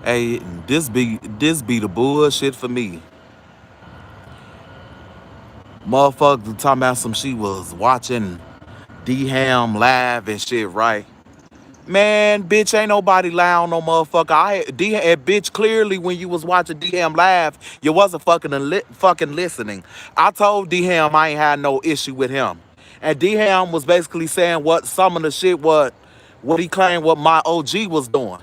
Hey, this be the bullshit for me. Motherfucker talking about some she was watching D-Ham live and shit, right? Man, bitch, ain't nobody lying no motherfucker. Bitch, clearly when you was watching D-Ham live, you wasn't fucking listening. I told D-Ham I ain't had no issue with him. And D-Ham was basically saying what some of the shit what he claimed what my OG was doing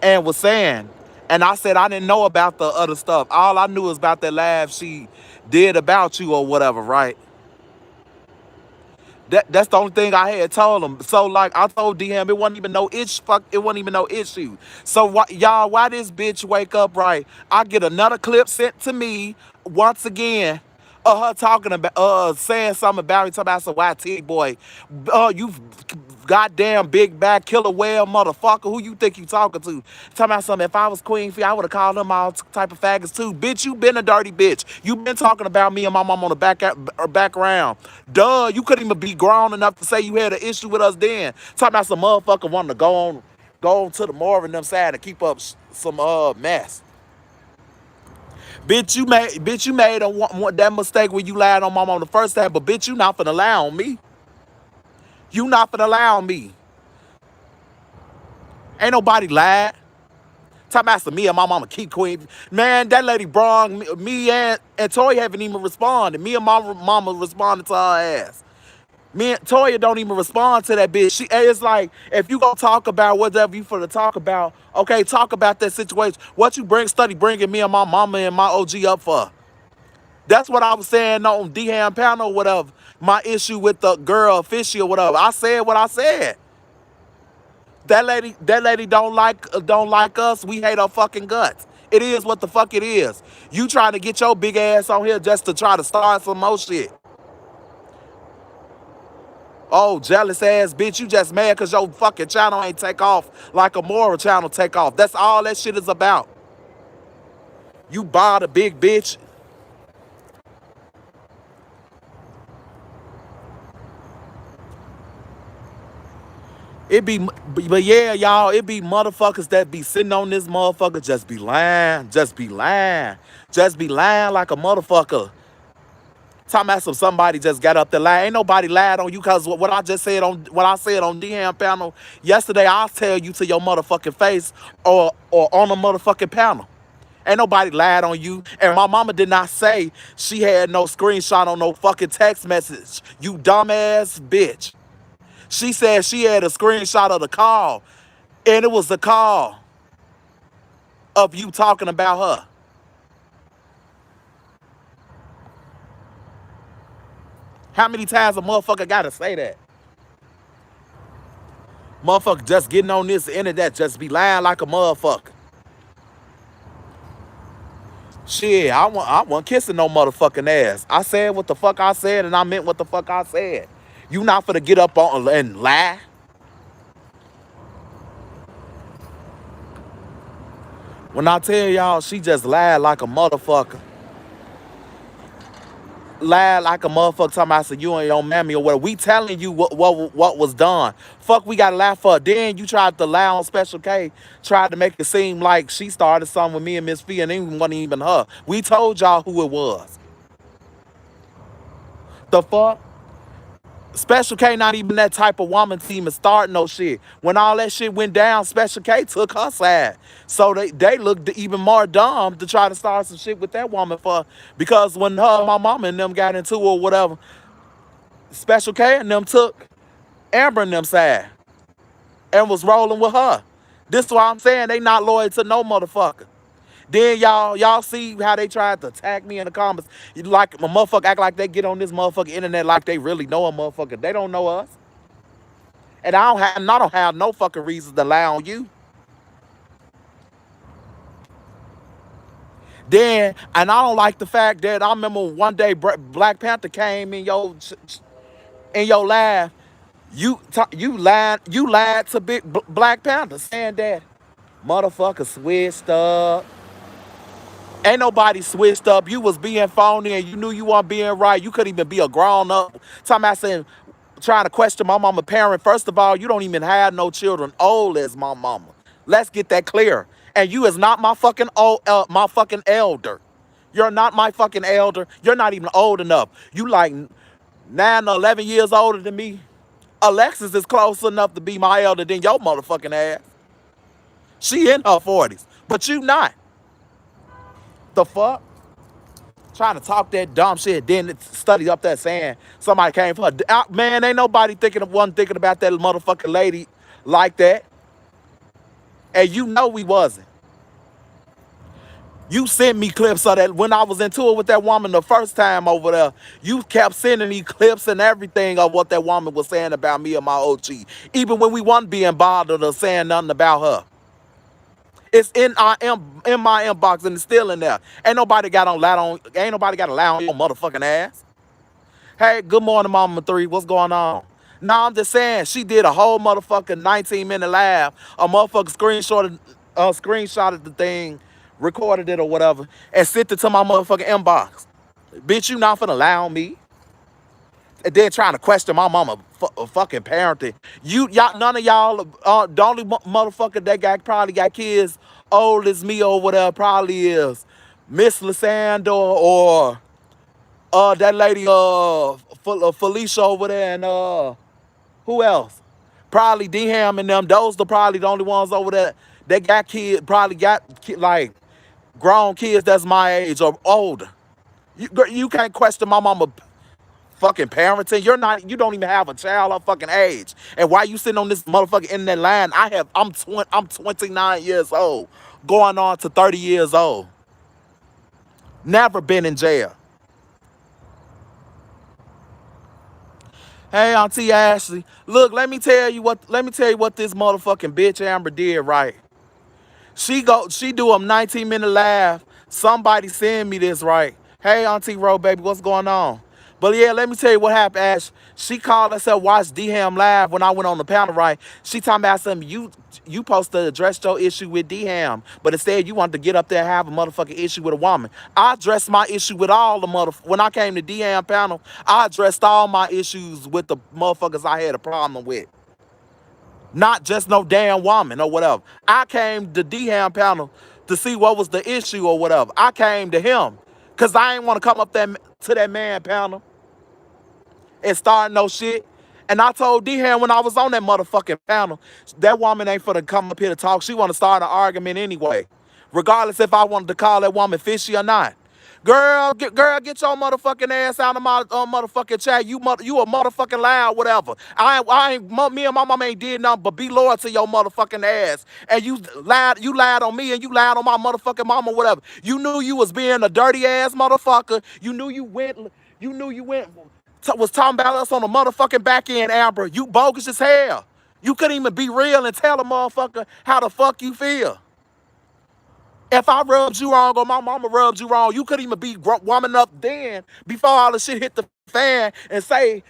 and was saying. And I said I didn't know about the other stuff. All I knew was about that laugh she did about you or whatever, right? That's the only thing I had told him. So like I told DM, it wasn't even no it wasn't even no issue. So y'all, why this bitch wake up right? I get another clip sent to me once again her talking about saying something about me, talking about some YT boy. You goddamn big bad killer whale motherfucker. Who you think you talking to? Talking about something. If I was Queen Fee, I would have called them all type of faggots too. Bitch, you been a dirty bitch. You been talking about me and my mom on the background. Duh, you couldn't even be grown enough to say you had an issue with us then. Talking about some motherfucker wanting to go on to the Marvin them side and keep up some mess. Bitch, you made that mistake when you lied on my mom the first time, but bitch, you not finna lie on me. You not finna lie on me. Ain't nobody lied. Talking about some me and my mama keep Queen. Man, that lady brung me and Toya haven't even responded. Me and my mama responded to her ass. Me and Toya don't even respond to that bitch. It's like, if you gonna talk about whatever you for to talk about, okay, talk about that situation. What you study bringing me and my mama and my OG up for? That's what I was saying on D-Ham panel or whatever. My issue with the girl fishy or whatever. I said what I said. That lady don't like us. We hate her fucking guts. It is what the fuck it is. You trying to get your big ass on here just to try to start some more shit. Oh, jealous ass bitch, you just mad because your fucking channel ain't take off like a moral channel take off. That's all that shit is about. You bought a big bitch. But yeah, y'all, it be motherfuckers that be sitting on this motherfucker just be lying, just be lying like a motherfucker. Talking about somebody just got up there lying. Ain't nobody lied on you because what I just said on what I said on DM panel yesterday, I'll tell you to your motherfucking face or on a motherfucking panel. Ain't nobody lied on you. And my mama did not say she had no screenshot on no fucking text message. You dumbass bitch. She said she had a screenshot of the call. And it was the call of you talking about her. How many times a motherfucker gotta say that? Motherfucker just getting on this internet just be lying like a motherfucker. Shit, I wasn't kissing no motherfucking ass. I said what the fuck I said and I meant what the fuck I said. You not finna get up on and lie. When I tell y'all she just lied like a motherfucker. Lied like a motherfucker talking about so you and your mammy or what. We telling you what was done. Fuck we gotta lie for. Then you tried to lie on Special K, tried to make it seem like she started something with me and Miss Fee and it wasn't even her. We told y'all who it was. The fuck? Special K not even that type of woman to even start no shit. When all that shit went down, Special K took her side. So they looked even more dumb to try to start some shit with that woman for because when her my mama and them got into it or whatever, Special K and them took Amber and them side and was rolling with her. This is why I'm saying they not loyal to no motherfucker. Then y'all see how they tried to attack me in the comments. Like a motherfucker act like they get on this motherfucking internet like they really know a motherfucker. They don't know us. And I don't have no fucking reason to lie on you. Then, and I don't like the fact that I remember one day Black Panther came in your live. You lied to big Black Panther saying that motherfucker switched up. Ain't nobody switched up. You was being phony and you knew you weren't being right. You couldn't even be a grown up. Talking about saying, trying to question my mama parent. First of all, you don't even have no children old as my mama. Let's get that clear. And you is not my fucking my fucking elder. You're not my fucking elder. You're not even old enough. You like 9 or 11 years older than me. Alexis is close enough to be my elder than your motherfucking ass. She in her 40s, but you not. The fuck? Trying to talk that dumb shit, then study up there saying somebody came for her. Man, ain't nobody thinking about that motherfucking lady like that. And you know we wasn't. You sent me clips of that when I was into it with that woman the first time over there. You kept sending me clips and everything of what that woman was saying about me and my OG. Even when we wasn't being bothered or saying nothing about her. It's in my inbox and it's still in there. Ain't nobody got to lie on your motherfucking ass. Hey, good morning, Mama 3. What's going on? No, I'm just saying, she did a whole motherfucking 19-minute live. A motherfucker screenshotted the thing, recorded it or whatever, and sent it to my motherfucking inbox. Bitch, you not finna lie on me. And then trying to question my mama fucking parenting. Y'all, none of y'all, the only motherfucker that probably got kids old as me or whatever probably is Miss Lysandra or that lady Felicia over there and who else? Probably D-Ham and them. Those are probably the only ones over there that got kids, probably got like grown kids that's my age or older. You can't question my mama fucking parenting. You don't even have a child her fucking age. And why you sitting on this motherfucking internet line? I'm 29 years old, going on to 30 years old. Never been in jail. Hey, Auntie Ashley. Look, let me tell you what this motherfucking bitch Amber did, right? She do a 19-minute laugh. Somebody send me this, right? Hey, Auntie Ro, baby, what's going on? But yeah, let me tell you what happened, Ash. She called herself watch D-Ham live when I went on the panel, right? She talking about something you supposed to address your issue with D-Ham, but instead you wanted to get up there and have a motherfucking issue with a woman. I addressed my issue with all the when I came to D-Ham panel, I addressed all my issues with the motherfuckers I had a problem with. Not just no damn woman or whatever. I came to D-Ham panel to see what was the issue or whatever. I came to him because I ain't want to come up there to that man panel and start no shit. And I told D-Ham when I was on that motherfucking panel, that woman ain't finna come up here to talk. She want to start an argument anyway, regardless if I wanted to call that woman fishy or not. Girl, get your motherfucking ass out of my motherfucking chat. You a motherfucking loud, whatever. Me and my mama ain't did nothing but be loyal to your motherfucking ass. And you lied on me and you lied on my motherfucking mama, whatever. You knew you was being a dirty ass motherfucker. You knew you went was talking about us on the motherfucking back end, Amber. You bogus as hell. You couldn't even be real and tell a motherfucker how the fuck you feel. If I rubbed you wrong or my mama rubbed you wrong, you couldn't even be woman up then before all the shit hit the fan and say,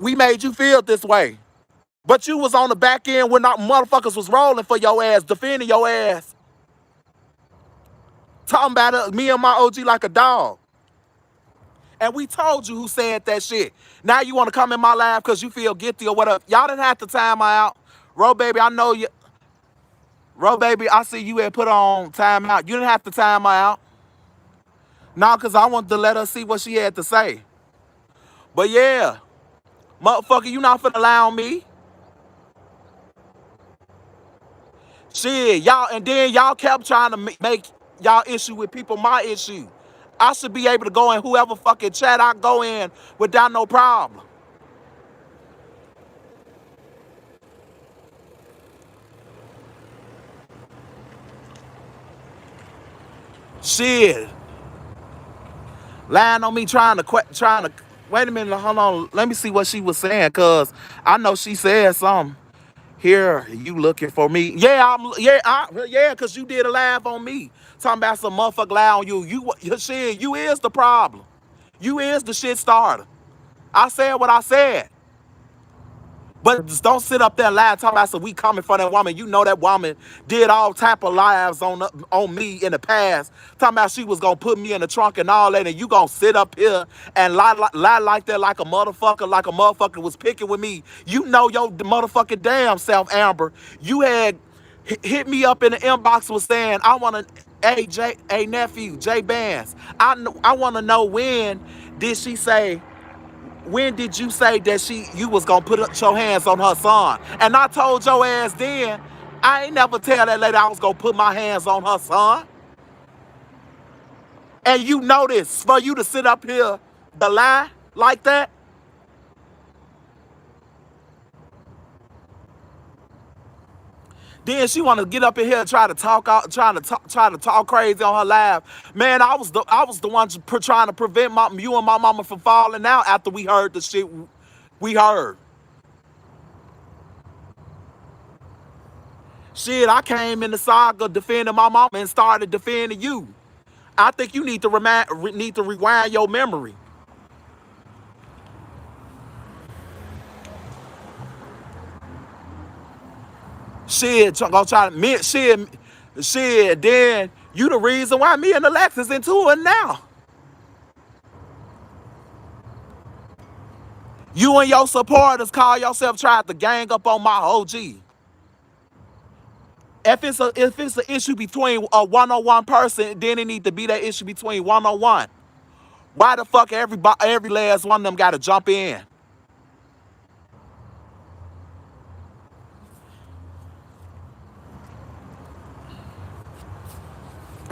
we made you feel this way. But you was on the back end when motherfuckers was rolling for your ass, defending your ass. Talking about me and my OG like a dog. And we told you who said that shit. Now you want to come in my live because you feel guilty or whatever. Y'all didn't have to time her out. Ro, baby, I know you. Ro, baby, I see you had put on time out. You didn't have to time her out. No, because I wanted to let her see what she had to say. But yeah, motherfucker, you not finna lie on me. Shit, y'all, and then y'all kept trying to make y'all issue with people my issue. I should be able to go in whoever fucking chat I go in without no problem. Shit. Lying on me trying to wait a minute, hold on. Let me see what she was saying, cause I know she said something. Here, you looking for me? Yeah, cause you did a live on me. Talking about some motherfucker lie on you. You is the problem. You is the shit starter. I said what I said. But just don't sit up there and lie talking about some we coming for that woman. You know that woman did all type of lives on me in the past. Talking about she was gonna put me in the trunk and all that, and you gonna sit up here and lie like that like a motherfucker was picking with me. You know your motherfucking damn self, Amber. You had hit me up in the inbox was saying, I want to, hey, hey, nephew, J Bands, I want to know did she say, when did you say that you was going to put your hands on her son? And I told your ass then, I ain't never tell that lady I was going to put my hands on her son. And you know this, for you to sit up here to lie like that, then she want to get up in here and try to talk out, try to talk crazy on her live. Man, I was the one trying to prevent you and my mama from falling out after we heard the shit we heard. Shit, I came in the saga defending my mama and started defending you. I think you need to rewind your memory. Shit, gonna try to shit. Then you the reason why me and Alexis into it now. You and your supporters call yourself trying to gang up on my OG. If it's an issue between a one-on-one person, then it need to be that issue between one-on-one. Why the fuck every last one of them got to jump in?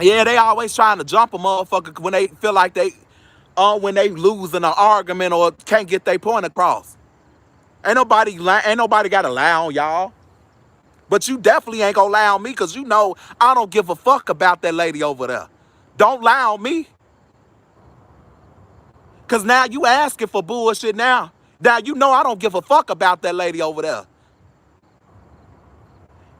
Yeah, they always trying to jump a motherfucker when they feel like when they lose in an argument or can't get their point across. Ain't nobody got to lie on y'all. But you definitely ain't gonna lie on me because you know I don't give a fuck about that lady over there. Don't lie on me. Because now you asking for bullshit now. Now you know I don't give a fuck about that lady over there.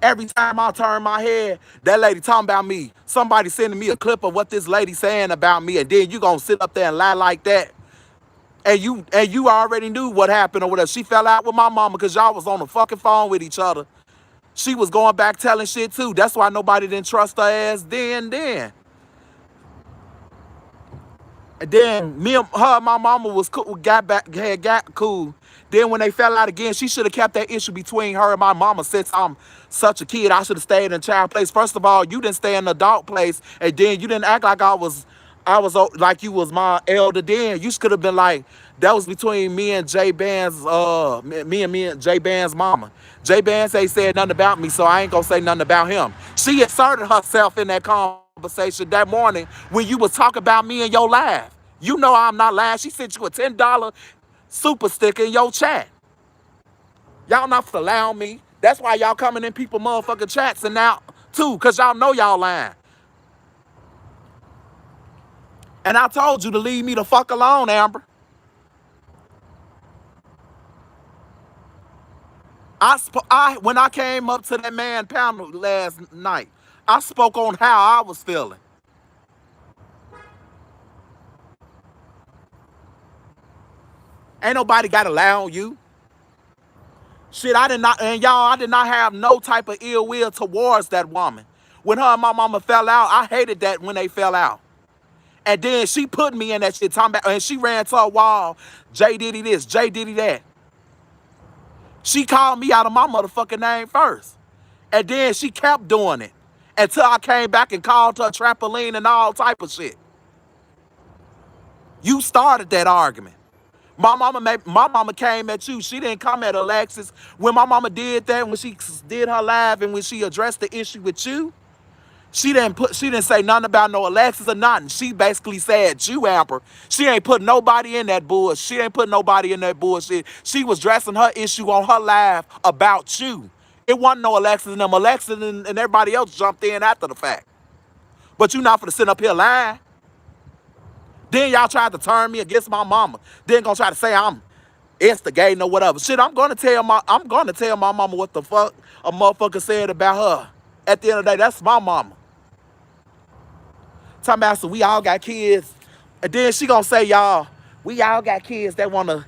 Every time I turn my head, that lady talking about me. Somebody sending me a clip of what this lady saying about me, and then you gonna sit up there and lie like that. And you already knew what happened or whatever. She fell out with my mama because y'all was on the fucking phone with each other. She was going back telling shit too. That's why nobody didn't trust her ass then. And then my mama was cool, got cool. Then when they fell out again, she should have kept that issue between her and my mama. Since I'm such a kid, I should have stayed in child place. First of all, you didn't stay in adult place, and then you didn't act like like you was my elder. Then you could have been like, that was between me and J Band's me and J Band's mama. J Bands ain't said nothing about me, so I ain't gonna say nothing about him. She asserted herself in that conversation that morning when you was talking about me in your live. You know I'm not lying. She sent you a $10 super sticker in your chat. Y'all not for lie on me. That's why y'all coming in people motherfucking chats and now too, cause y'all know y'all lying. And I told you to leave me the fuck alone, Amber. When I came up to that man panel last night, I spoke on how I was feeling. Ain't nobody got to lie on you. Shit, I did not have no type of ill will towards that woman. When her and my mama fell out, I hated that when they fell out. And then she put me in that shit talking about, and she ran to a wall, J Diddy this, J Diddy that. She called me out of my motherfucking name first. And then she kept doing it until I came back and called her trampoline and all type of shit. You started that argument. My mama came at you. She didn't come at Alexis. When my mama did that, when she did her live and when she addressed the issue with you, she didn't say nothing about no Alexis or nothing. She basically said you, Amber. She ain't put nobody in that bullshit. She ain't put nobody in that bullshit. She was dressing her issue on her live about you. It wasn't no Alexis and them. Alexis and everybody else jumped in after the fact. But you not for to sit up here lying. Then y'all tried to turn me against my mama. Then gonna try to say I'm instigating or whatever. Shit, I'm gonna tell my mama what the fuck a motherfucker said about her. At the end of the day, that's my mama. Talking about so we all got kids. And then she gonna say, we all got kids that wanna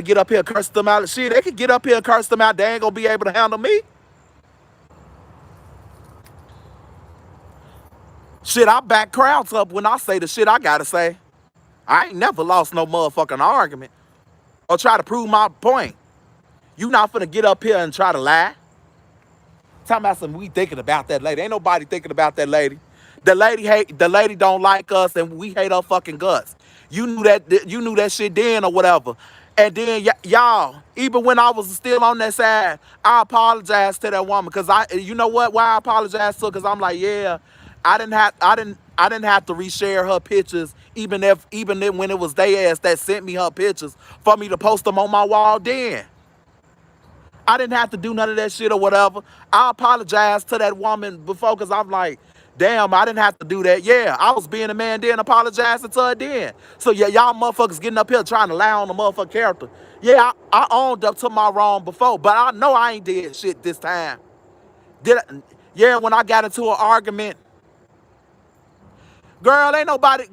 get up here and curse them out. Shit, they can get up here and curse them out. They ain't gonna be able to handle me. Shit, I back crowds up when I say the shit I gotta say. I ain't never lost no motherfucking argument or try to prove my point. You not finna get up here and try to lie. Talking about some we thinking about that lady. Ain't nobody thinking about that lady. The lady don't like us and we hate her fucking guts. You knew that shit then or whatever. And then y'all, even when I was still on that side, I apologized to that woman because you know what? Why I apologized to her? Because I'm like, yeah, I didn't have to reshare her pictures, even if when it was they ass that sent me her pictures for me to post them on my wall. Then I didn't have to do none of that shit or whatever. I apologized to that woman before because I'm like, damn, I didn't have to do that. Yeah, I was being a man then, apologizing to her then. So yeah, y'all motherfuckers getting up here trying to lie on the motherfucking character. Yeah, I owned up to my wrong before, but I know I ain't did shit this time. Did I? Yeah, when I got into an argument. Girl, ain't nobody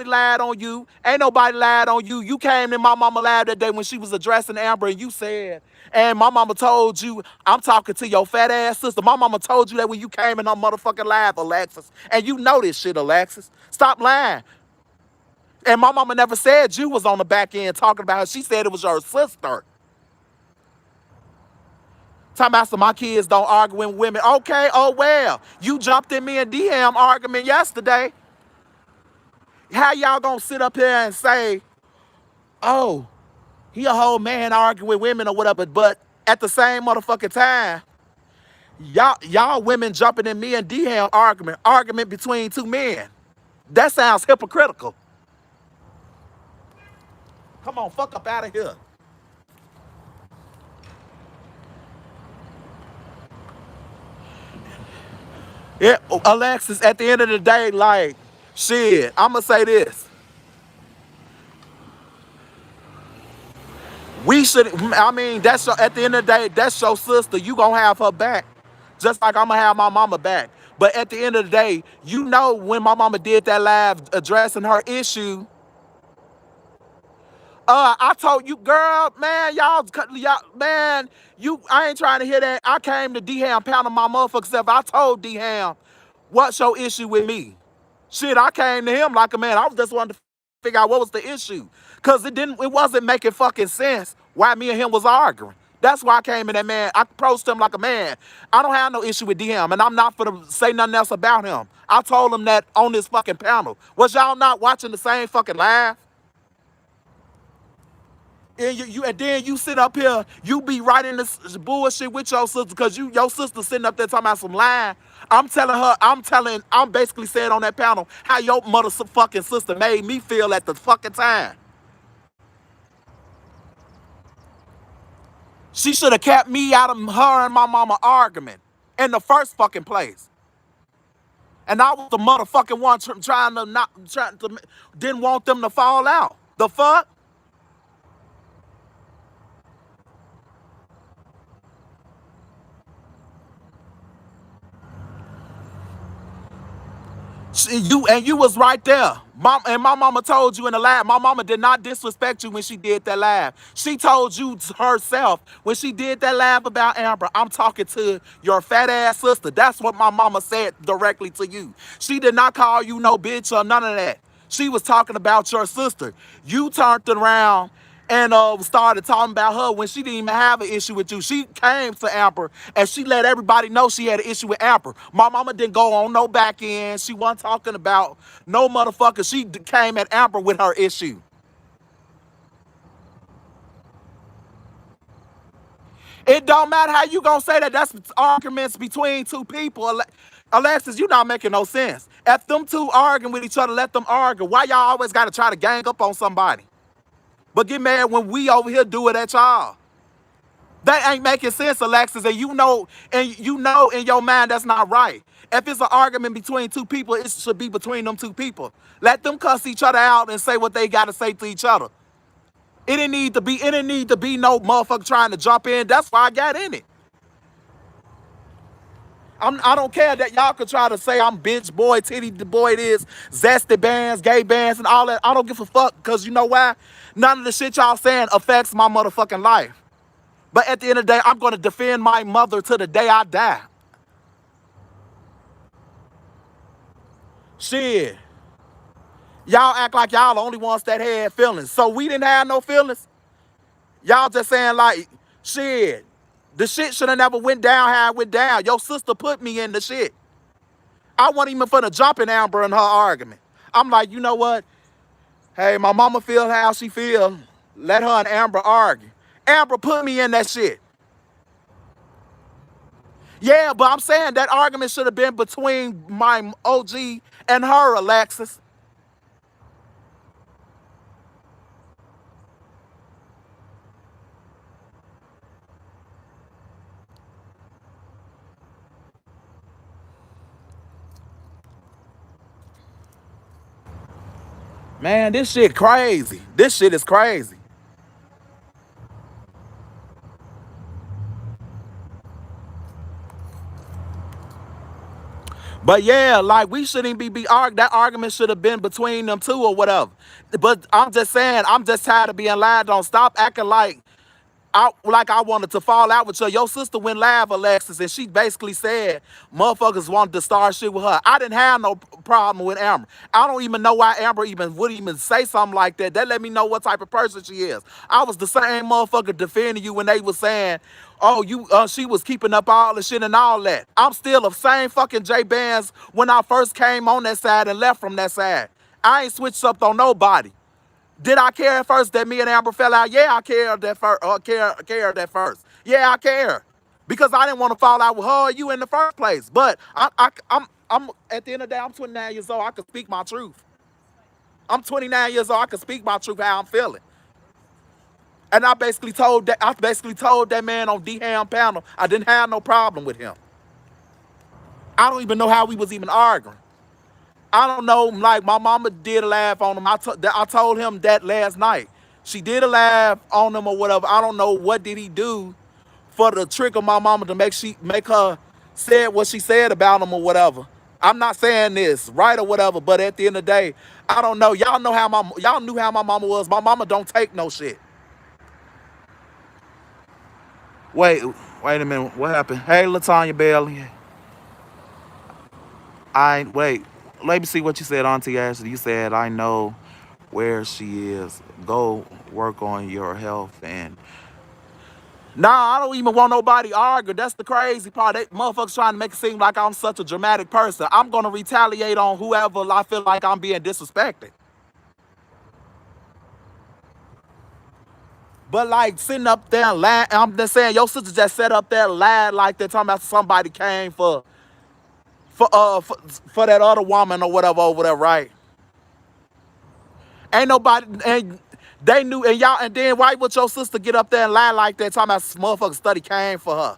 lied on you. Ain't nobody lied on you. You came in my mama live that day when she was addressing Amber and you said, and my mama told you, I'm talking to your fat ass sister. My mama told you that when you came in her motherfucking live, Alexis. And you know this shit, Alexis. Stop lying. And my mama never said you was on the back end talking about her. She said it was your sister. Talking about some my kids don't argue with women. Okay, oh well. You jumped in me and DM argument yesterday. How y'all gonna sit up here and say, oh, he a whole man arguing with women or whatever, but at the same motherfucking time, y'all women jumping in me and D-Ham argument between two men. That sounds hypocritical. Come on, fuck up out of here. Yeah, Alexis, at the end of the day, like, shit, I'ma say this. We should, I mean, at the end of the day, that's your sister. You gonna have her back. Just like I'm gonna have my mama back. But at the end of the day, you know when my mama did that live addressing her issue, I told you, girl, man, man, I ain't trying to hear that. I came to D-Ham pounding my motherfucker self. I told D-Ham, what's your issue with me? Shit, I came to him like a man. I was just wanting to figure out what was the issue. Cause it wasn't making fucking sense why me and him was arguing. That's why I came in that man. I approached him like a man. I don't have no issue with DM, and I'm not gonna say nothing else about him. I told him that on this fucking panel. Was y'all not watching the same fucking live? And and then you sit up here, you be writing this bullshit with your sister because your sister sitting up there talking about some lying. I'm basically saying on that panel how your motherfucking sister made me feel at the fucking time. She should have kept me out of her and my mama argument in the first fucking place. And I was the motherfucking one didn't want them to fall out. The fuck? You was right there. My mama told you in the lab. My mama did not disrespect you when she did that live. She told you herself when she did that live about Amber, I'm talking to your fat ass sister. That's what my mama said directly to you. She did not call you no bitch or none of that. She was talking about your sister. You turned around and started talking about her when she didn't even have an issue with you. She came to Amber and she let everybody know she had an issue with Amber. My mama didn't go on no back end. She wasn't talking about no motherfucker. She came at Amber with her issue. It don't matter how you gonna say that. That's arguments between two people. Alexis, you not making no sense. If them two arguing with each other, let them argue. Why y'all always gotta try to gang up on somebody? But get mad when we over here do it at y'all. That ain't making sense, Alexis, and you know in your mind that's not right. If it's an argument between two people, it should be between them two people. Let them cuss each other out and say what they gotta say to each other. It didn't need to be no motherfucker trying to jump in. That's why I got in it. I don't care that y'all could try to say I'm bitch boy, titty boy, it is, zesty bands, gay bands, and all that. I don't give a fuck, because you know why? None of the shit y'all saying affects my motherfucking life. But at the end of the day, I'm going to defend my mother to the day I die. Shit. Y'all act like y'all the only ones that had feelings. So we didn't have no feelings? Y'all just saying like, shit. The shit should have never went down how it went down. Your sister put me in the shit. I wasn't even for the jumping Amber in her argument. I'm like, you know what? Hey, my mama feel how she feel. Let her and Amber argue. Amber put me in that shit. Yeah, but I'm saying that argument should have been between my OG and her, Alexis. Man, this shit crazy. This shit is crazy. But yeah, like we shouldn't be arguing. That argument should have been between them two or whatever. But I'm just saying, I'm just tired of being lied on. Stop acting like I wanted to fall out with you. Your sister went live, Alexis, and she basically said motherfuckers wanted to start shit with her. I didn't have no problem with Amber. I don't even know why Amber even would even say something like that. That let me know what type of person she is. I was the same motherfucker defending you when they was saying, oh, she was keeping up all the shit and all that. I'm still the same fucking J Bands when I first came on that side and left from that side. I ain't switched up on nobody. Did I care at first that me and Amber fell out? Yeah, I cared that first. Cared at first. Yeah, I care because I didn't want to fall out with her or you in the first place. But I'm at the end of the day, I'm 29 years old. I can speak my truth. I'm 29 years old. I can speak my truth how I'm feeling. And I basically told that man on D Ham panel I didn't have no problem with him. I don't even know how we was even arguing. I don't know, like my mama did a laugh on him. I told him that last night. She did a laugh on him or whatever. I don't know what did he do for the trick of my mama to make her say what she said about him or whatever. I'm not saying this right or whatever, but at the end of the day, I don't know. Y'all knew how my mama was. My mama don't take no shit. Wait, wait a minute. What happened? Hey, Latanya Bailey. Wait. Let me see what you said, Auntie Ashley. You said I know where she is. Go work on your health and nah, I don't even want nobody argue. That's the crazy part. They motherfuckers trying to make it seem like I'm such a dramatic person. I'm gonna retaliate on whoever I feel like I'm being disrespected. But like sitting up there and lying, I'm just saying your sister just sat up there and lied like they're talking about somebody came for that other woman or whatever over there, right? Ain't nobody and they knew and y'all and then why would your sister get up there and lie like that talking about motherfucker study came for her?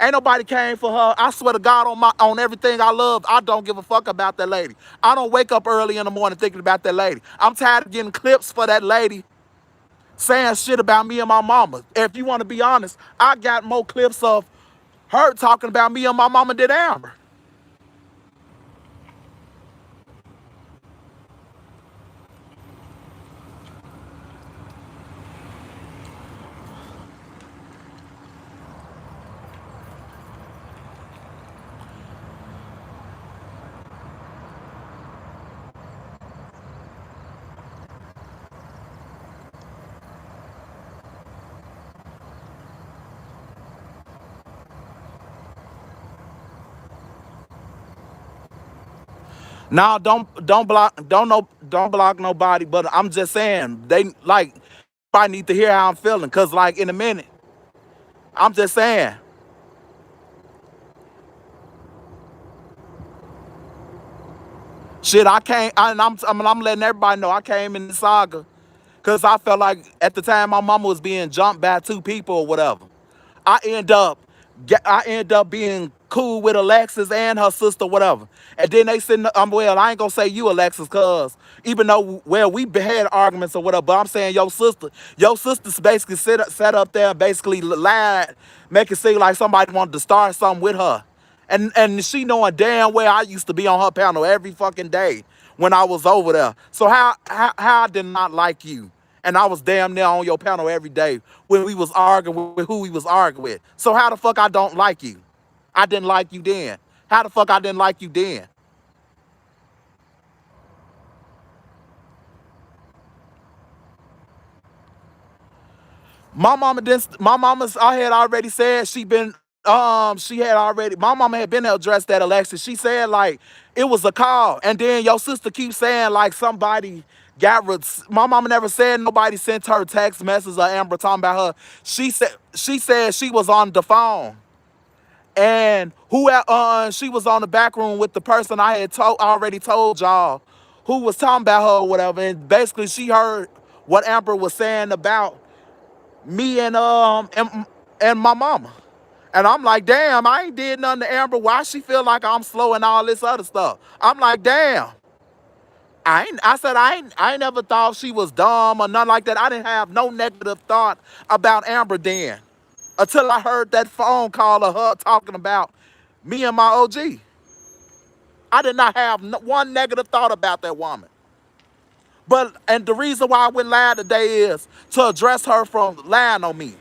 Ain't nobody came for her. I swear to God on everything I love, I don't give a fuck about that lady. I don't wake up early in the morning thinking about that lady. I'm tired of getting clips for that lady saying shit about me and my mama. If you want to be honest, I got more clips of her talking about me and my mama than Amber. Now don't block nobody, but I'm just saying they like probably need to hear how I'm feeling. Cause like in a minute, I'm just saying. Shit, I can't and I'm letting everybody know I came in the saga. Cause I felt like at the time my mama was being jumped by two people or whatever. I end up I end up being cool with Alexis and her sister, whatever. And then they said, well, I ain't gonna say you, Alexis, cause even though well we had arguments or whatever, but I'm saying your sister's basically sat up there and basically lied, make it seem like somebody wanted to start something with her. And she knowing damn well I used to be on her panel every fucking day when I was over there. So how I did not like you? And I was damn near on your panel every day when we was arguing with who we was arguing with. So how the fuck I don't like you? I didn't like you then. How the fuck I didn't like you then? My mama didn't. My mama's. I had already said she been. She had already. My mama had been addressed that election. She said like it was a call, and then your sister keeps saying like somebody got. My mama never said nobody sent her text messages or Amber talking about her. She said she was on the phone, and she was on the back room with the person I had already told y'all who was talking about her or whatever, and basically she heard what Amber was saying about me and my mama. And I'm like, damn, I ain't did nothing to Amber. Why she feel like I'm slow and all this other stuff? I'm like, damn. I ain't never thought she was dumb or nothing like that. I didn't have no negative thought about Amber then. Until I heard that phone call of her talking about me and my OG. I did not have one negative thought about that woman. And the reason why I went live today is to address her from lying on me.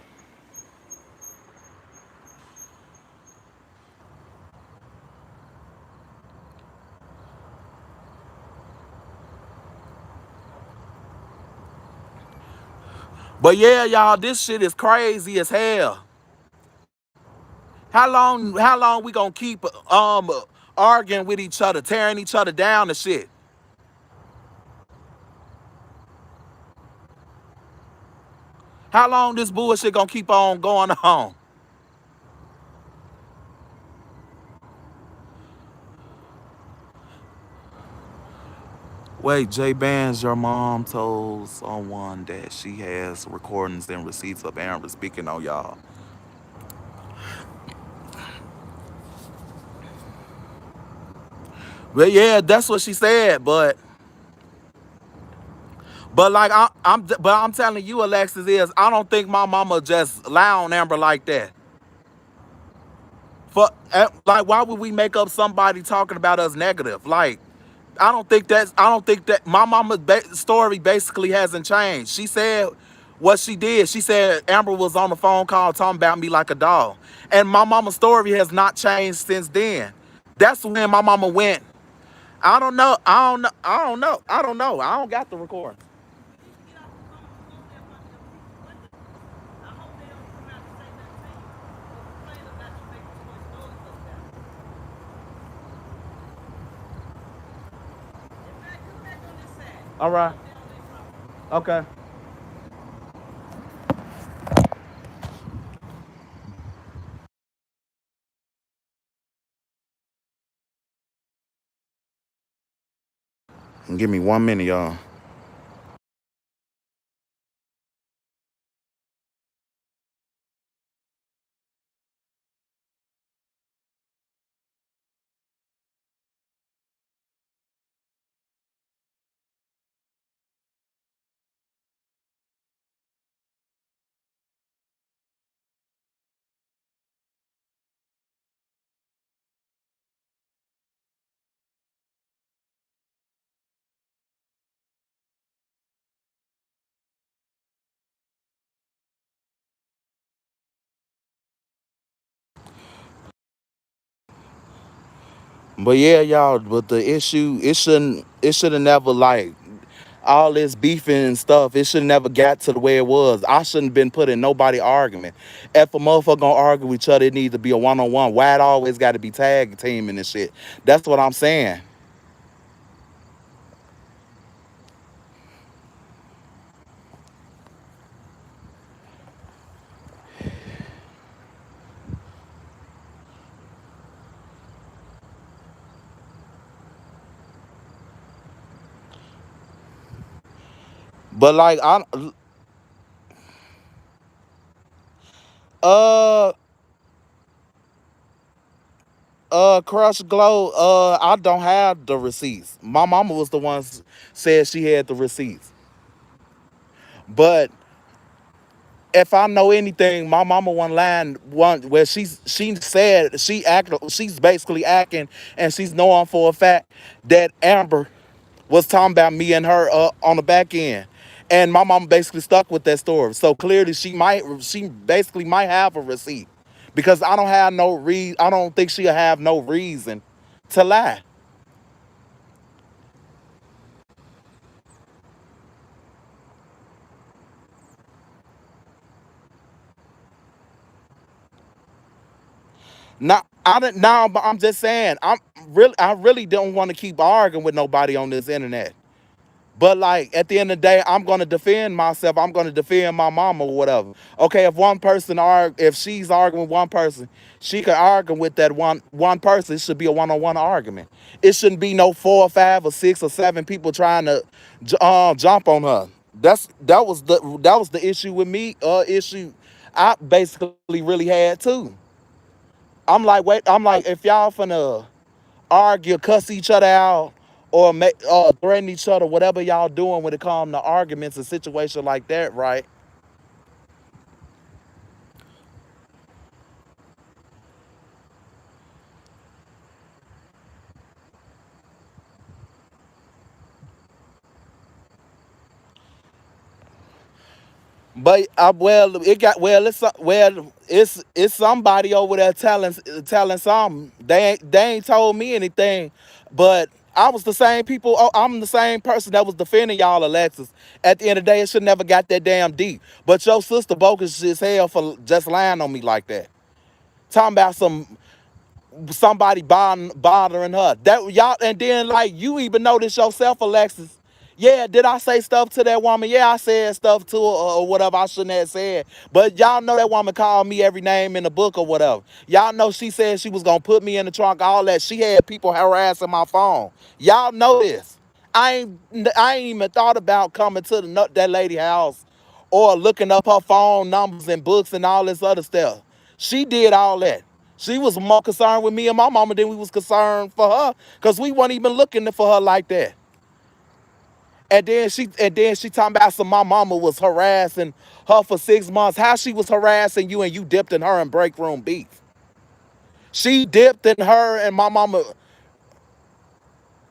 But yeah, y'all, this shit is crazy as hell. How long we gonna keep arguing with each other, tearing each other down and shit? How long this bullshit gonna keep on going on? Wait, J Bands, your mom told someone that she has recordings and receipts of Amber speaking on y'all. But yeah, that's what she said. But like I'm telling you, Alexis, is I don't think my mama just lie on Amber like that. Like, why would we make up somebody talking about us negative? Like, I don't think that my mama's story basically hasn't changed. She said what she did. She said Amber was on the phone call talking about me like a dog, and my mama's story has not changed since then. That's when my mama went. I don't know. I don't know. I don't know. I don't know. I don't got the recording. All right. Okay. Give me 1 minute, y'all. But yeah, y'all. But the issue, it shouldn't never like all this beefing and stuff. It should never got to the way it was. I shouldn't been put in nobody argument. If a motherfucker gonna argue with each other, it needs to be a one on one. Why it always got to be tag teaming and shit? That's what I'm saying. But like uh Crush Glow, I don't have the receipts. My mama was the one said she had the receipts. But if I know anything, my mama one line one where she said she's basically acting and she's knowing for a fact that Amber was talking about me and her on the back end. And my mama basically stuck with that story. So clearly she basically might have a receipt. Because I don't think she'll have no reason to lie. Not I don't now, but I'm just saying I really don't want to keep arguing with nobody on this internet. But like at the end of the day, I'm gonna defend myself. I'm gonna defend my mama or whatever. Okay, if one person if she's arguing with one person, she could argue with that one person. It should be a one-on-one argument. It shouldn't be no 4 or 5 or 6 or 7 people trying to jump on her. That was the issue with me. Issue I basically really had too. I'm like, if y'all finna argue, cuss each other out, or make threaten each other, whatever y'all doing when it comes to arguments and situations like that, right? But it's somebody over there telling something. They ain't told me anything, but I was the same people. I'm the same person that was defending y'all, Alexis. At the end of the day, it should never got that damn deep. But your sister bogus as hell for just lying on me like that. Talking about somebody bothering her. That y'all, and then like you even notice yourself, Alexis. Yeah, did I say stuff to that woman? Yeah, I said stuff to her or whatever I shouldn't have said. But y'all know that woman called me every name in the book or whatever. Y'all know she said she was gonna put me in the trunk, all that. She had people harassing my phone. Y'all know this. I ain't even thought about coming to that lady house or looking up her phone numbers and books and all this other stuff. She did all that. She was more concerned with me and my mama than we was concerned for her, because we weren't even looking for her like that. And then she talking about some my mama was harassing her for 6 months. How she was harassing you and you dipped in her in break room beef? She dipped in her and my mama.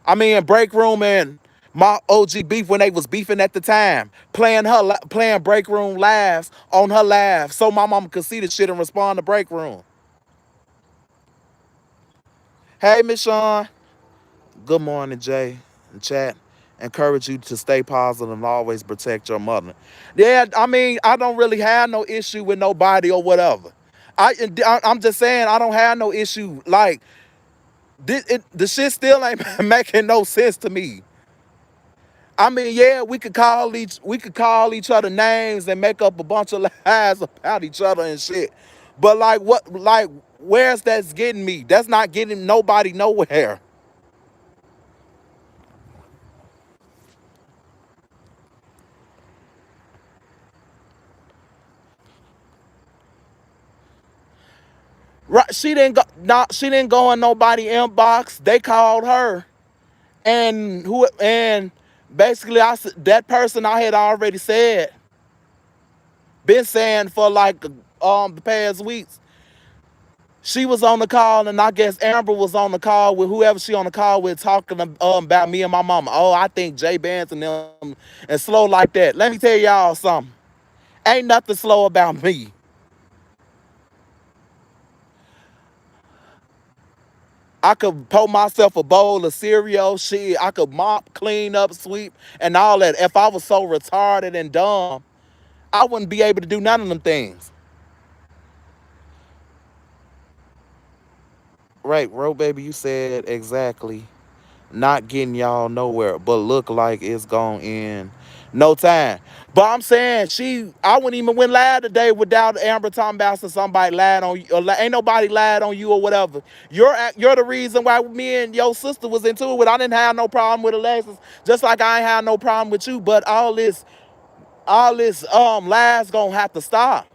I mean, break room and my OG beef when they was beefing at the time, playing break room laughs on her laugh, so my mama could see the shit and respond to break room. Hey, Miss Sean. Good morning, Jay. And chat. Encourage you to stay positive and always protect your mother. Yeah, I mean, I don't really have no issue with nobody or whatever. I'm just saying I don't have no issue. Like the shit still ain't making no sense to me. I mean, yeah, we could call each other names and make up a bunch of lies about each other and shit. But like what like where's that's getting me? That's not getting nobody nowhere. Right? She didn't go in nobody inbox. They called her. And basically that person I had already said, been saying for like the past weeks. She was on the call, and I guess Amber was on the call with whoever she on the call with, talking about me and my mama. Oh, I think Jay Bands and them and slow like that. Let me tell y'all something. Ain't nothing slow about me. I could pour myself a bowl of cereal, shit. I could mop, clean up, sweep, and all that. If I was so retarded and dumb, I wouldn't be able to do none of them things. Right, Ro baby, you said exactly. Not getting y'all nowhere, but look like it's going in no time. But I'm saying I wouldn't even went live today without Amber talking about somebody lied on you. Or ain't nobody lied on you or whatever. You're the reason why me and your sister was into it. I didn't have no problem with Alexis, just like I ain't had no problem with you. But all this lies gonna have to stop.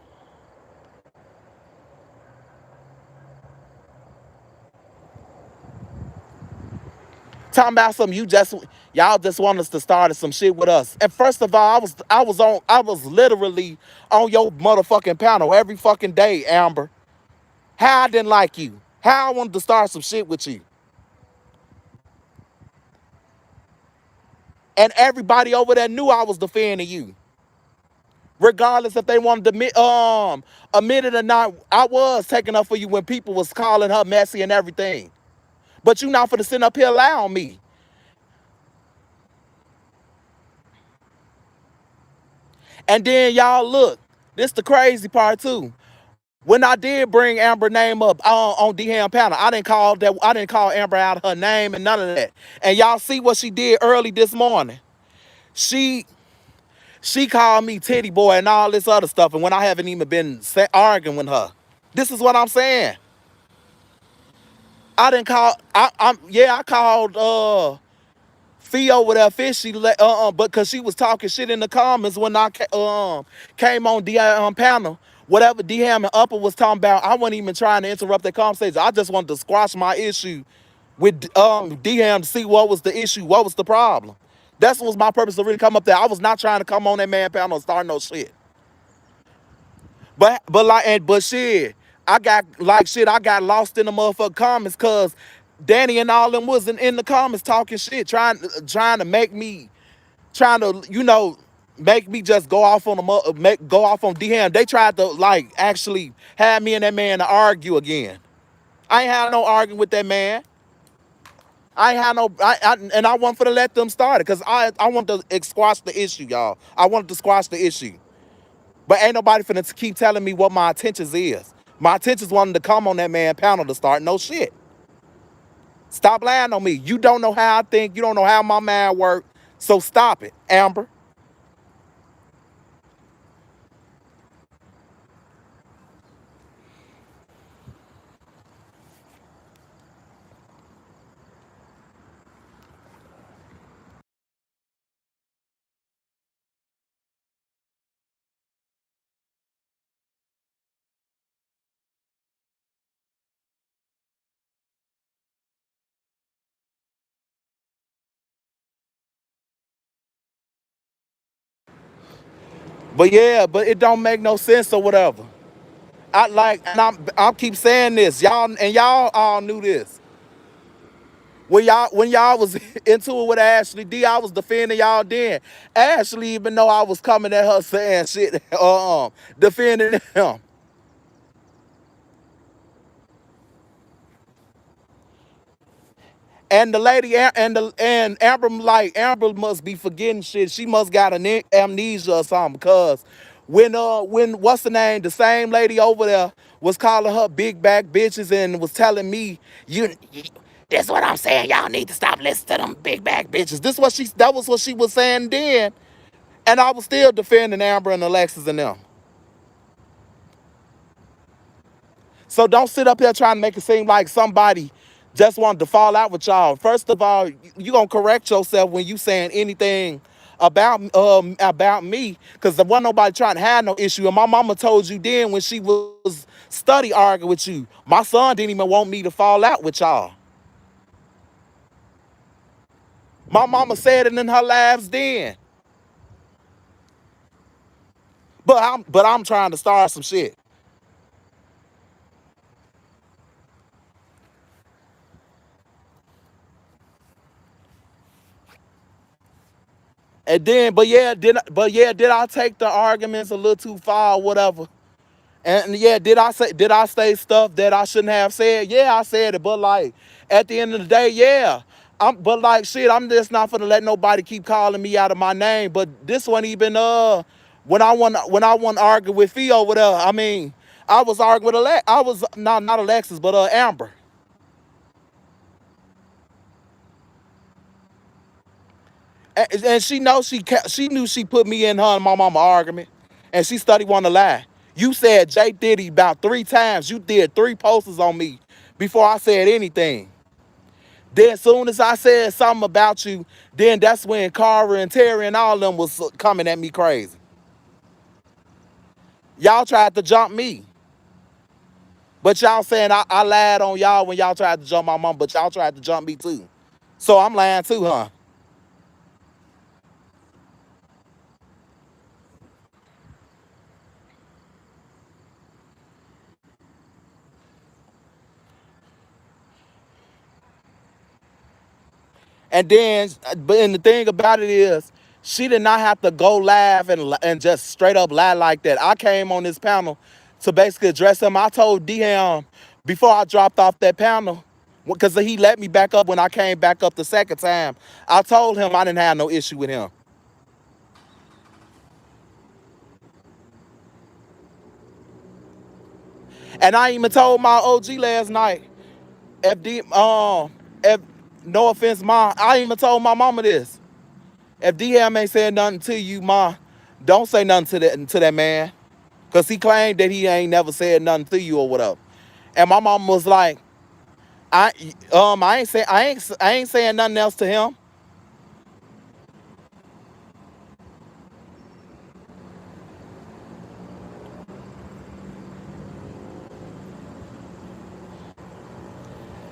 Talking about some y'all just want us to start some shit with us. And first of all, I was literally on your motherfucking panel every fucking day, Amber. How I didn't like you. How I wanted to start some shit with you. And everybody over there knew I was defending you. Regardless if they wanted to admit it or not, I was taking up for you when people was calling her messy and everything. But you not finna sit up here lie on me. And then y'all look, this the crazy part too. When I did bring Amber name up on D-Ham panel, I didn't call Amber out her name and none of that. And y'all see what she did early this morning. She she called me titty boy and all this other stuff, and when I haven't even been arguing with her. This is what I'm saying. I didn't call. I called Theo with her fish. But because she was talking shit in the comments when I came on the panel. Whatever D Ham and Upper was talking about, I wasn't even trying to interrupt their conversation. I just wanted to squash my issue with D Ham to see what was the issue, what was the problem. That was my purpose to really come up there. I was not trying to come on that man panel and start no shit. But shit, I got lost in the motherfucking comments because Danny and all them wasn't in the comments talking shit, trying to make me, trying to, make me just go off on go off on DM. They tried to actually have me and that man to argue again. I ain't had no arguing with that man. I ain't had no, and I want for to let them start it because I want to squash the issue, y'all. I wanted to squash the issue. But ain't nobody finna keep telling me what my intentions is. My intentions wanted to come on that man panel to start no shit. Stop lying on me. You don't know how I think. You don't know how my mind works. So stop it, Amber. But yeah, but it don't make no sense or whatever. And I'm keep saying this, y'all all knew this. When y'all was into it with Ashley D, I was defending y'all then. Ashley, even though I was coming at her saying shit, defending him. And the lady and Amber, Amber must be forgetting shit. She must got an amnesia or something. Cause when what's the name? The same lady over there was calling her big back bitches and was telling me, that's what I'm saying. Y'all need to stop listening to them big back bitches. That was what she was saying then. And I was still defending Amber and Alexis and them. So don't sit up here trying to make it seem like somebody just wanted to fall out with y'all. First of all, you gonna correct yourself when you saying anything about me, because there wasn't nobody trying to have no issue. And my mama told you then when she was study arguing with you, my son didn't even want me to fall out with y'all. My mama said it in her lives then. But I'm trying to start some shit. And then, did I take the arguments a little too far or whatever? And yeah, did I say stuff that I shouldn't have said? Yeah, I said it, but at the end of the day, yeah. Shit, I'm just not gonna let nobody keep calling me out of my name. But this one even when I want to argue with Theo with I mean, I was arguing with I was not Alexis, but Amber. And she knew she put me in her and my mama argument, and she studied wanting to lie. You said Jay Diddy about 3 times. You did 3 posters on me before I said anything. Then soon as I said something about you, then that's when Cara and Terry and all of them was coming at me crazy. Y'all tried to jump me, but y'all saying I lied on y'all when y'all tried to jump my mom, but y'all tried to jump me too. So I'm lying too, huh? And the thing about it is, she did not have to go live and just straight up lie like that. I came on this panel to basically address him. I told DM before I dropped off that panel, because he let me back up when I came back up the second time. I told him I didn't have no issue with him. And I even told my OG last night, if no offense, ma, I even told my mama this. If DM ain't said nothing to you, ma, don't say nothing to that man. Cause he claimed that he ain't never said nothing to you or whatever. And my mama was like, I I ain't saying nothing else to him.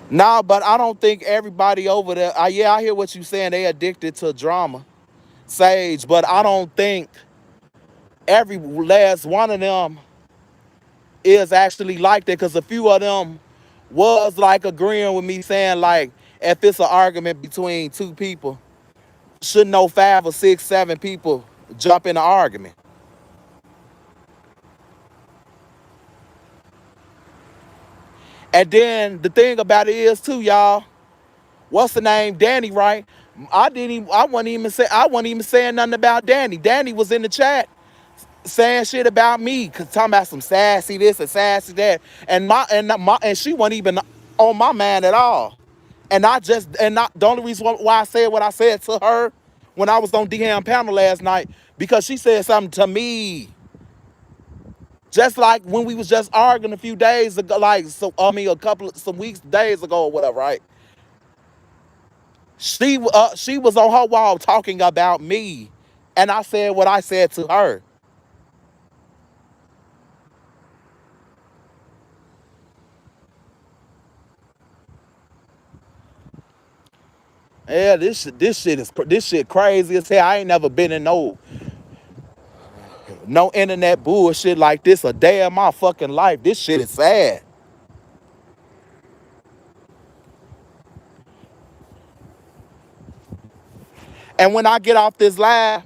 Nah, but I don't think everybody over there. Yeah, I hear what you saying. They addicted to drama, Sage. But I don't think every last one of them is actually like that. Cause a few of them was like agreeing with me, saying like, if it's an argument between two people, should no 5 or 6, 7 people jump in the argument. And then the thing about it is too, y'all. What's the name? Danny, right? I wasn't even saying nothing about Danny. Danny was in the chat saying shit about me, talking about some sassy this and sassy that, and she wasn't even on my mind at all. And I just and not the only reason why I said what I said to her when I was on DM panel last night, because she said something to me. Just like when we was just arguing a few days ago, like, so I mean, some weeks, days ago or whatever, right? She was on her wall talking about me, and I said what I said to her. Yeah, this shit crazy as hell. I ain't never been in no internet bullshit like this a day of my fucking life. This shit is sad. And when I get off this live,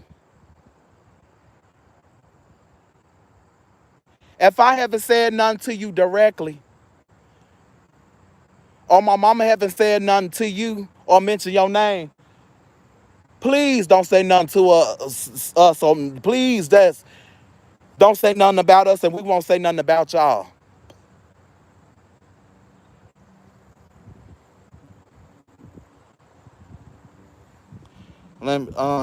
if I haven't said nothing to you directly, or my mama haven't said nothing to you or mentioned your name, please don't say nothing to us. Or please just don't say nothing about us, and we won't say nothing about y'all.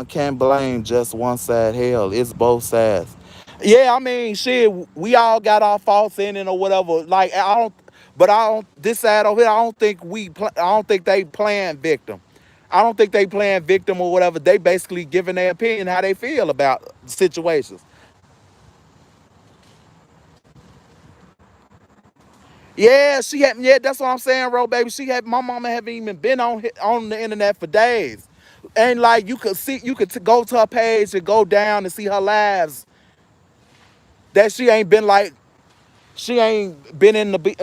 Can't blame just one side. Hell, it's both sides. Yeah, I mean, shit, we all got our faults in it or whatever. Like, I don't, but I don't, this side over here, I don't think I don't think they playing victim. I don't think they playing victim or whatever. They basically giving their opinion how they feel about situations. Yeah, yeah, that's what I'm saying, bro, baby. My mama haven't even been on the internet for days. And like, you could go to her page and go down and see her lives that she ain't been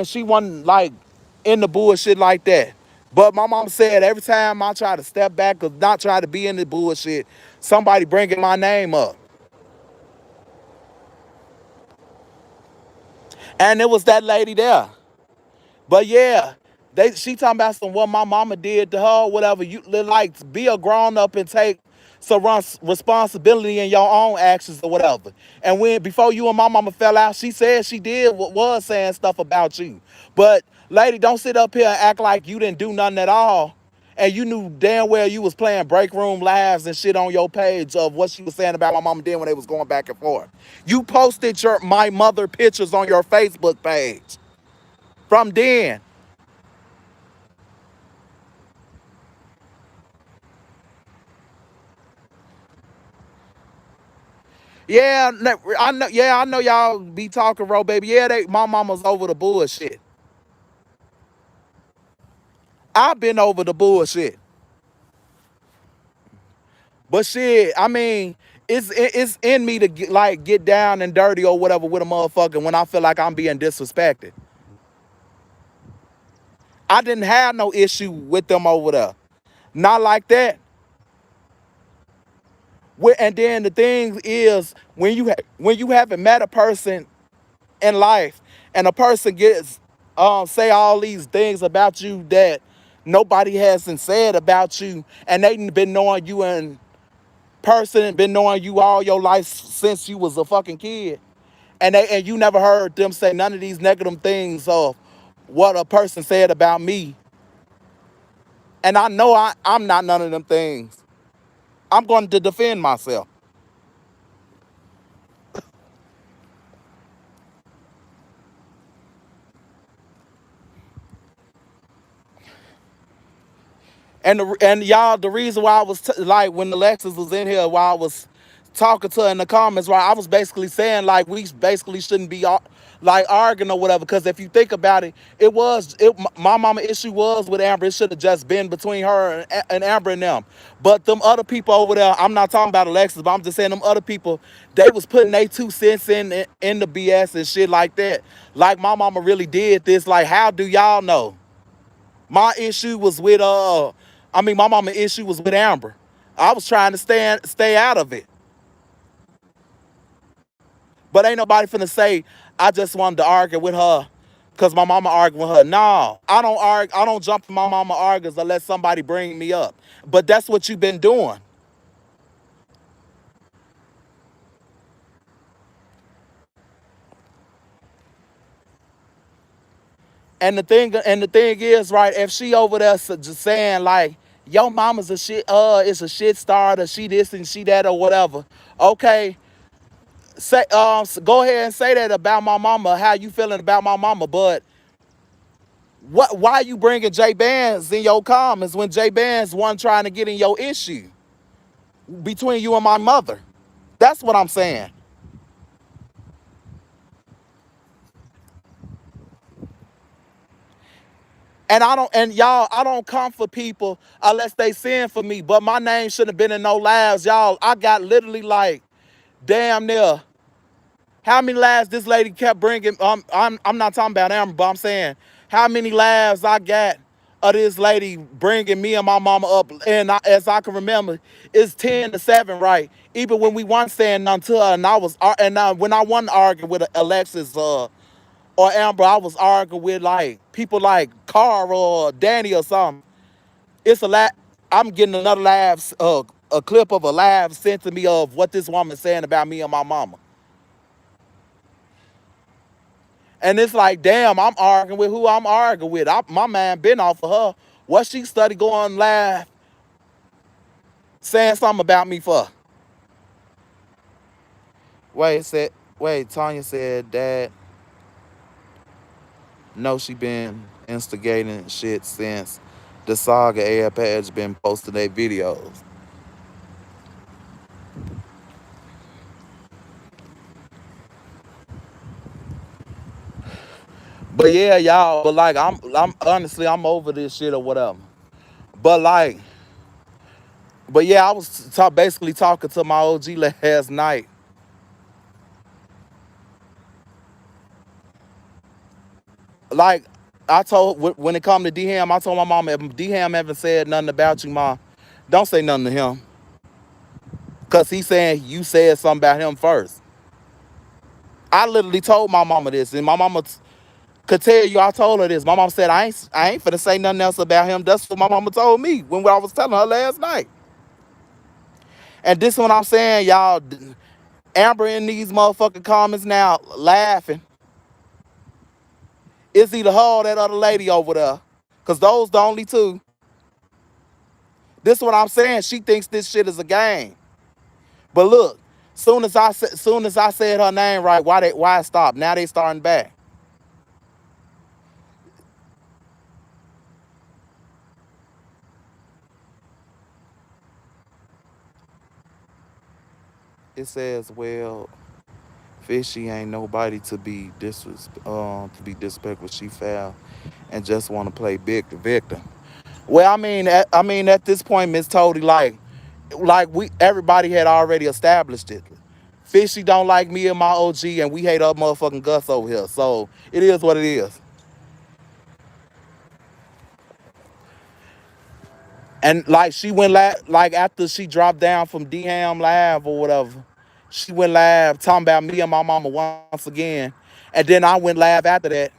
she wasn't like in the bullshit like that. But my mom said every time I try to step back or not try to be in the bullshit, somebody bringing my name up. And it was that lady there. But yeah, she talking about some what my mama did to her, or whatever. You like, be a grown up and take some responsibility in your own actions or whatever. And when before you and my mama fell out, she said she did what was saying stuff about you. But lady, don't sit up here and act like you didn't do nothing at all. And you knew damn well you was playing break room lives and shit on your page of what she was saying about my mama then when they was going back and forth. You posted my mother pictures on your Facebook page from then. Yeah, I know. Yeah, I know y'all be talking, bro, baby. Yeah, my mama's over the bullshit. I've been over the bullshit, but shit, I mean, it's in me to get down and dirty or whatever with a motherfucker when I feel like I'm being disrespected. I didn't have no issue with them over there, not like that. And then the thing is, when you haven't met a person in life, and a person gets say all these things about you that nobody hasn't said about you, and they been knowing you in person and been knowing you all your life since you was a fucking kid, And you never heard them say none of these negative things of what a person said about me. And I know I'm not none of them things. I'm going to defend myself. And y'all, the reason why I was like when Alexis was in here, while I was talking to her in the comments, right, I was basically saying like we basically shouldn't be like arguing or whatever. Because if you think about it, my mama issue was with Amber. It should have just been between her and Amber and them. But them other people over there, I'm not talking about Alexis, but I'm just saying them other people, they was putting their 2 cents in the BS and shit like that. Like my mama really did this. Like, how do y'all know? My issue was with my mama issue was with Amber. I was trying to stay out of it. But ain't nobody finna say I just wanted to argue with her because my mama argued with her. No, I don't argue. I don't jump in my mama argues unless somebody bring me up. But that's what you've been doing. And the thing is, right, if she over there just saying like, yo mama's a shit, it's a shit starter, she this and she that or whatever. Okay, go ahead and say that about my mama, how you feeling about my mama, but why you bringing J Bands in your comments when J Bands one trying to get in your issue between you and my mother? That's what I'm saying. And I don't come for people unless they sin for me, but my name shouldn't have been in no lives, y'all. I got literally like damn near how many laughs this lady kept bringing. I'm not talking about Amber, but I'm saying how many laughs I got of this lady bringing me and my mama up. And as I can remember, it's 10-7, right? Even when we weren't saying nothing to her, and when I wasn't arguing with Alexis or Amber, I was arguing with like people like Carl or Danny or something. It's a lot. I'm getting another a clip of a laugh sent to me of what this woman saying about me and my mama. And it's like, damn, I'm arguing with who I'm arguing with. My man been off of her. What she study going live saying something about me for? Tanya said that no, she been instigating shit since the saga air page been posting their videos. But yeah, y'all, but like I'm honestly I'm over this shit or whatever. But like, but yeah, I was basically talking to my OG last night. Like I told when it come to D-Ham, I told my mom if D-Ham haven't said nothing about you, ma, don't say nothing to him. Cause he's saying you said something about him first. I literally told my mama this, and my mama could tell you I told her this. My mom said I ain't finna say nothing else about him. That's what my mama told me when I was telling her last night. And this is what I'm saying, y'all. Amber in these motherfucking comments now laughing. It's either her or that other lady over there. Cause those the only two. This is what I'm saying. She thinks this shit is a game. But look, soon as I said her name right, why it stopped? Now they starting back. It says, well, Fishy ain't nobody to be disrespectful. She foul and just want to play big the victim. Well, at this point, Miss Toady, like we everybody had already established it. Fishy don't like me and my OG, and we hate our motherfucking Gus over here. So it is what it is. And like she went like after she dropped down from D Ham Live or whatever, she went live talking about me and my mama once again. And then I went live after that,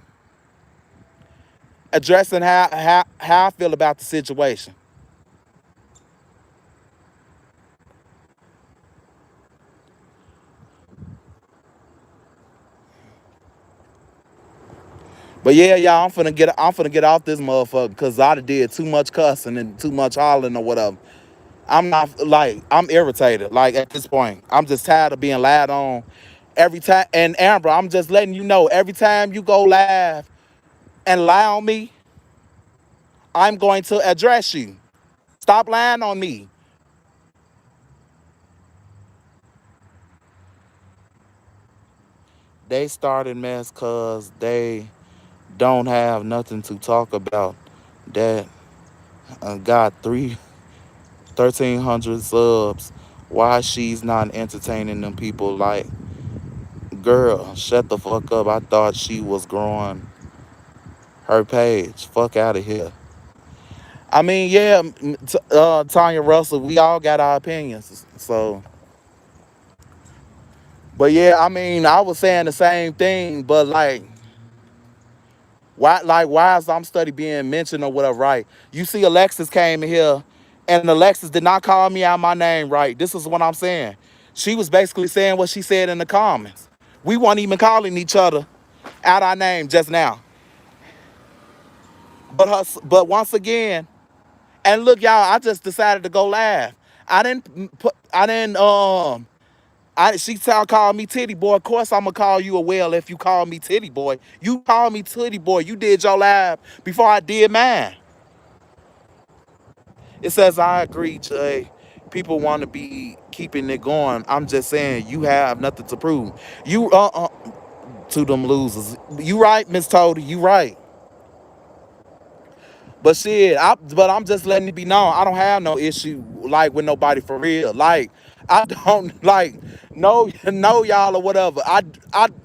addressing how I feel about the situation. But yeah, y'all, I'm finna get off this motherfucker because I done did too much cussing and too much hollering or whatever. I'm not like I'm irritated. Like at this point, I'm just tired of being lied on every time. And Amber, I'm just letting you know, every time you go live and lie on me, I'm going to address you. Stop lying on me. They started mess cause they don't have nothing to talk about. That got 1,300 subs. Why she's not entertaining them people? Like, girl, shut the fuck up. I thought she was growing her page. Fuck out of here. I mean, yeah, Tanya Russell, we all got our opinions. So, but yeah, I mean, I was saying the same thing, but why is I'm study being mentioned or whatever, right? You see Alexis came in here and Alexis did not call me out my name, right? This is what I'm saying. She was basically saying what she said in the comments. We weren't even calling each other out our name just now. But once again, and look, y'all, I just decided to go live. I didn't she called me titty boy. Of course I'm gonna call you a whale if you call me titty boy. You call me titty boy. You did your live before I did mine. It says I agree, Jay. People want to be keeping it going. I'm just saying you have nothing to prove. You to them losers. You right, Miss Toady. You right. But shit, I'm just letting it be known. I don't have no issue like with nobody for real. Like I don't like know y'all or whatever. I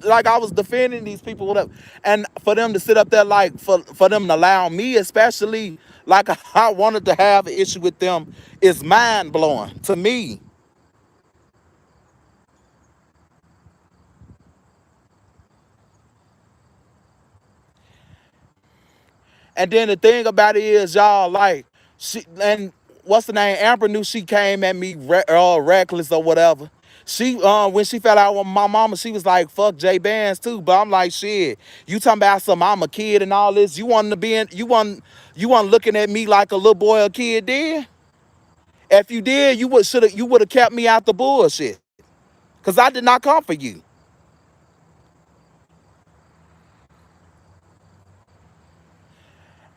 like I was defending these people whatever, and for them to sit up there like for them to allow me especially like I wanted to have an issue with them is mind blowing to me. And then the thing about it is, y'all, like, she and what's the name? Amber knew she came at me reckless or whatever. She when she fell out with my mama, she was like, "Fuck J Bands too." But I'm like, "Shit, you talking about some I'm a kid and all this? You want looking at me like a little boy or kid did? If you did, you would have kept me out the bullshit, cause I did not come for you."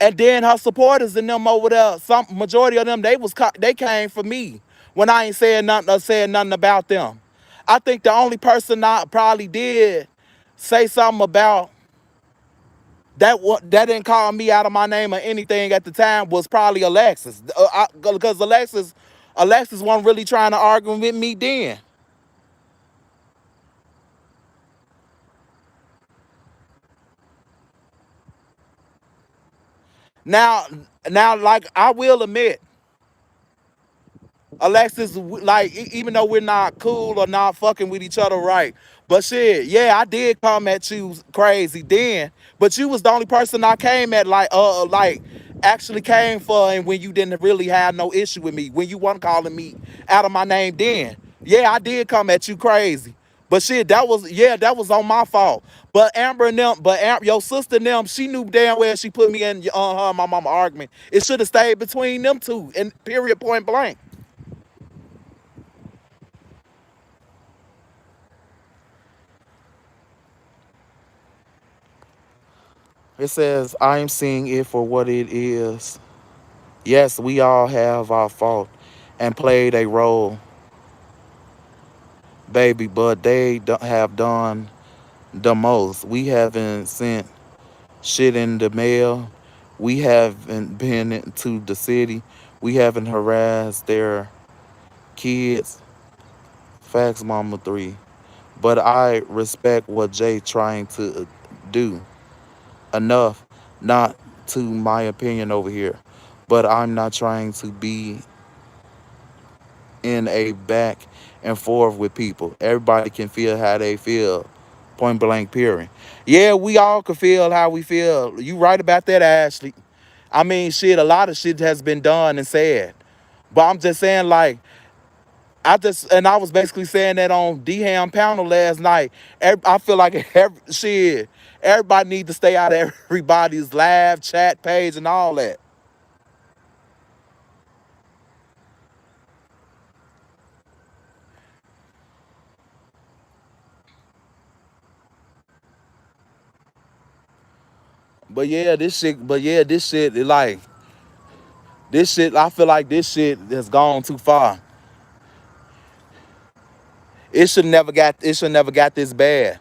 And then her supporters and them over there, some majority of them, they came for me when I ain't saying nothing or saying nothing about them. I think the only person I probably did say something about that didn't call me out of my name or anything at the time was probably Alexis, because Alexis wasn't really trying to argue with me then. Now, now, like I will admit, Alexis, like, even though we're not cool or not fucking with each other right, but shit, yeah, I did come at you crazy then, but you was the only person I came at, like, actually came for, and when you didn't really have no issue with me, when you weren't calling me out of my name then. Yeah, I did come at you crazy. But shit, that was on my fault. But Amber and them, your sister and them, she knew damn well she put me in her and my mama argument. It should have stayed between them two, and period, point blank. It says, I'm seeing it for what it is. Yes, we all have our fault and played a role, baby, but they have done the most. We haven't sent shit in the mail. We haven't been into the city. We haven't harassed their kids. Facts, Mama 3. But I respect what Jay trying to do. Enough, not to my opinion over here, but I'm not trying to be in a back and forth with people. Everybody can feel how they feel, point blank period. Yeah, we all can feel how we feel. You right about that, Ashley. I mean, shit, a lot of shit has been done and said, but I'm just saying, like, I was basically saying that on D-Ham panel last night. I feel like shit, Everybody need to stay out of everybody's live chat page and all that. But yeah, this shit. But yeah, this shit. Like this shit. I feel like this shit has gone too far. It should never got. It should never got this bad.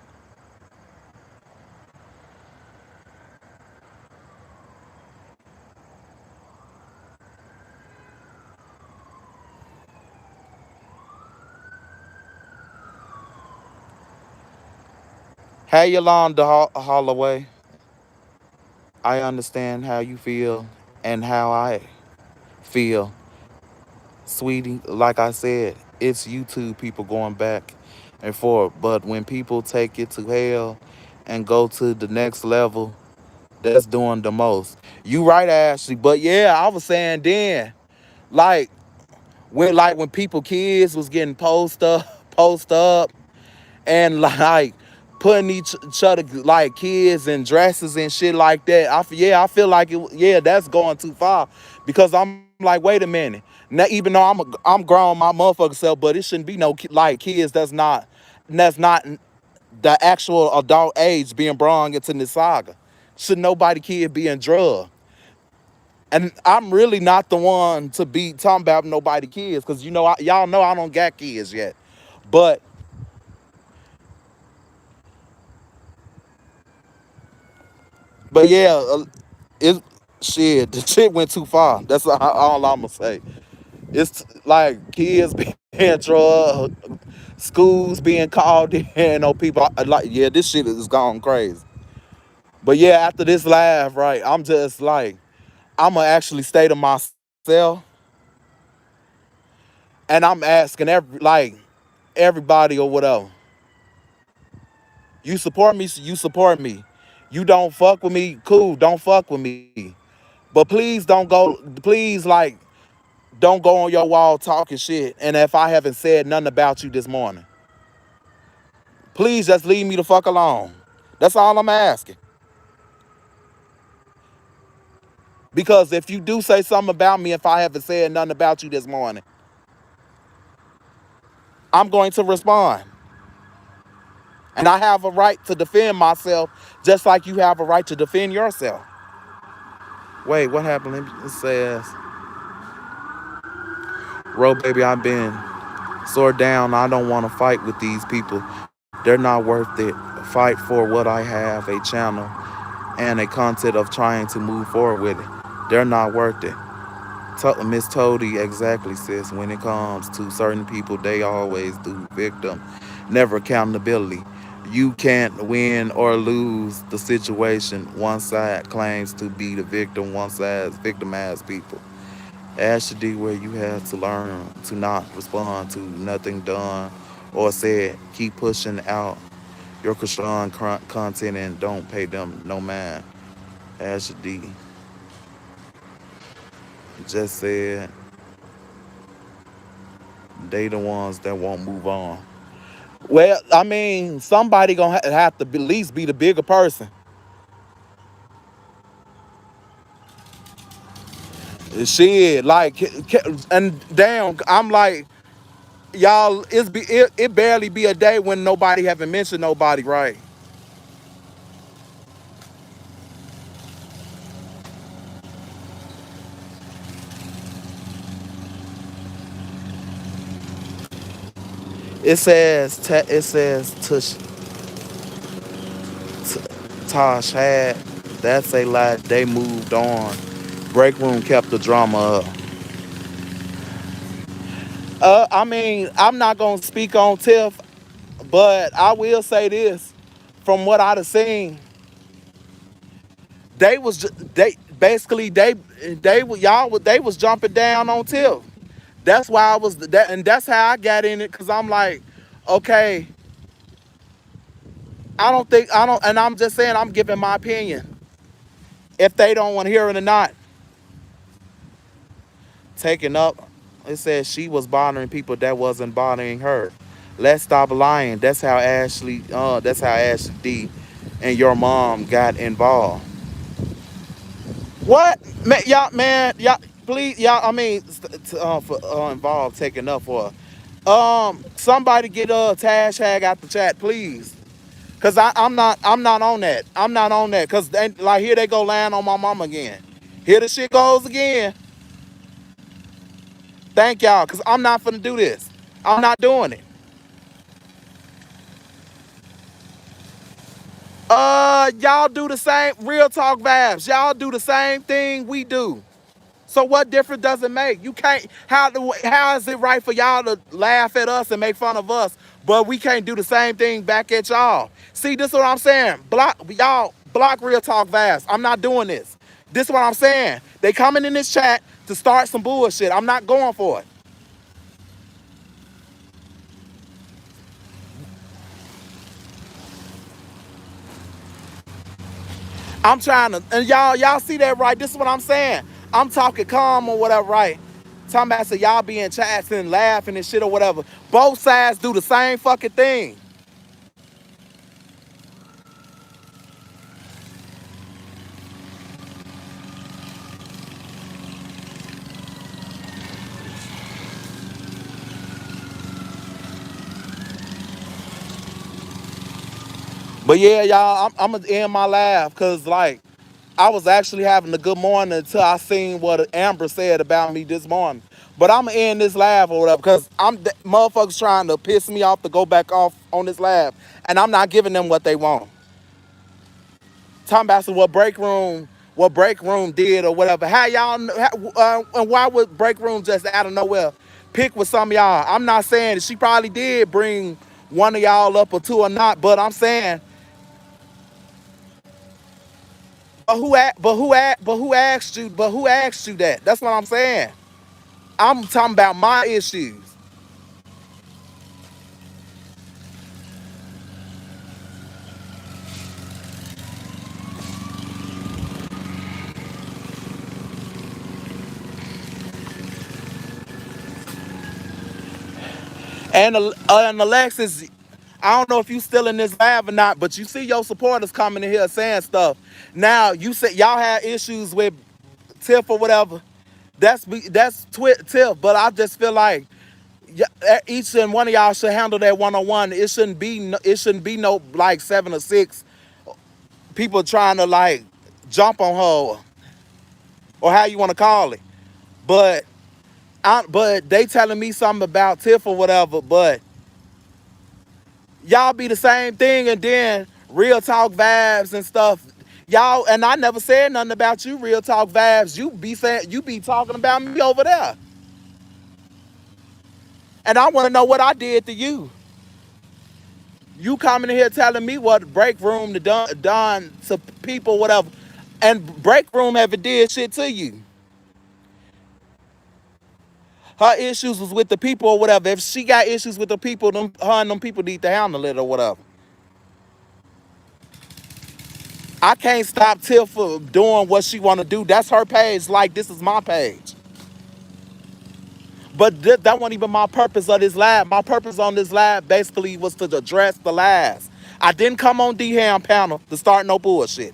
Hey, Yolanda Holloway. I understand how you feel and how I feel, sweetie. Like I said, it's YouTube people going back and forth. But when people take it to hell and go to the next level, that's doing the most. You right, Ashley. But yeah, I was saying then, like when people kids was getting post up, and like putting each other like kids in dresses and shit like that. I feel like yeah, that's going too far because I'm like, wait a minute. Now, even though I'm grown my motherfucking self, but it shouldn't be no like kids that's not the actual adult age being brought into this saga. Should nobody kid be in drug? And I'm really not the one to be talking about nobody kids because y'all know I don't got kids yet. But But yeah, it shit. The shit went too far. That's all I'm gonna say. It's like kids being drugged, schools being called in on people. Like yeah, this shit is gone crazy. But yeah, after this live, right, I'm just like I'm gonna actually stay to myself, and I'm asking everybody or whatever. You support me, so you support me. You don't fuck with me, cool. Don't fuck with me. But please don't go. Please don't go on your wall talking shit. And if I haven't said nothing about you this morning, please just leave me the fuck alone. That's all I'm asking. Because if you do say something about me, if I haven't said nothing about you this morning, I'm going to respond. And I have a right to defend myself just like you have a right to defend yourself. Wait, what happened? It says, Ro, baby, I've been sore down. I don't want to fight with these people. They're not worth it. Fight for what I have, a channel and a content of trying to move forward with it. They're not worth it. Miss Toady, exactly, sis. When it comes to certain people, they always do victim, never accountability. You can't win or lose the situation. One side claims to be the victim, one side victimized people. Ashley, where you have to learn to not respond to nothing done or said. Keep pushing out your Krishan content and don't pay them no mind. Ashley just said they the ones that won't move on. Well, I mean, somebody gonna have to at least be the bigger person. Shit, like, and damn, I'm like, y'all, it barely be a day when nobody haven't mentioned nobody, right? It says Tosh had. That's a lie. They moved on. Break room kept the drama up. I mean, I'm not gonna speak on Tiff, but I will say this: from what I've seen, they basically they was jumping down on Tiff. That's why I was that, and that's how I got in it because I'm like, okay, I don't, and I'm just saying I'm giving my opinion. If they don't want to hear it or not, taken up. It says she was bothering people that wasn't bothering her. Let's stop lying. That's how Ashley D and your mom got involved. What, man, y'all, please, y'all. I mean, for involved taking up for. Somebody get hashtag out the chat, please. Cause I'm not on that. I'm not on that. Cause like here they go lying on my mom again. Here the shit goes again. Thank y'all. Cause I'm not finna do this. I'm not doing it. Y'all do the same. Real talk vibes. Y'all do the same thing we do. So what difference does it make? You can't. How is it right for y'all to laugh at us and make fun of us, but we can't do the same thing back at y'all? See, this is what I'm saying. Block real talk vibes. I'm not doing this. This is what I'm saying. They coming in this chat to start some bullshit. I'm not going for it. I'm trying to, and y'all see that, right? This is what I'm saying. I'm talking calm or whatever, right? Talking about so y'all be in chats and laughing and shit or whatever. Both sides do the same fucking thing. But yeah, y'all, I'm gonna end my laugh because like I was actually having a good morning until I seen what Amber said about me this morning. But I'm gonna end this laugh or whatever because motherfuckers trying to piss me off to go back off on this laugh, and I'm not giving them what they want. Talking about what break room did or whatever. How y'all and why would break room just out of nowhere pick with some of y'all? I'm not saying that she probably did bring one of y'all up or two or not, but I'm saying, who asked you? But who asked you that? That's what I'm saying. I'm talking about my issues. And Alexis, I don't know if you still in this lab or not, but you see your supporters coming in here saying stuff. Now you say y'all had issues with Tiff or whatever. Tiff, but I just feel like each and one of y'all should handle that one on one. It shouldn't be no like 7 or 6 people trying to like jump on her or how you want to call it. But but they telling me something about Tiff or whatever. But y'all be the same thing, and then real talk vibes and stuff. Y'all, and I never said nothing about you, real talk vibes. You be talking about me over there. And I want to know what I did to you. You coming in here telling me what break room to done to people, whatever. And break room ever did shit to you. Her issues was with the people or whatever. If she got issues with the people, her and them people need to handle it or whatever. I can't stop Tiff for doing what she want to do. That's her page. Like, this is my page. But that wasn't even my purpose of this live. My purpose on this live basically was to address the lies. I didn't come on D-Ham panel to start no bullshit.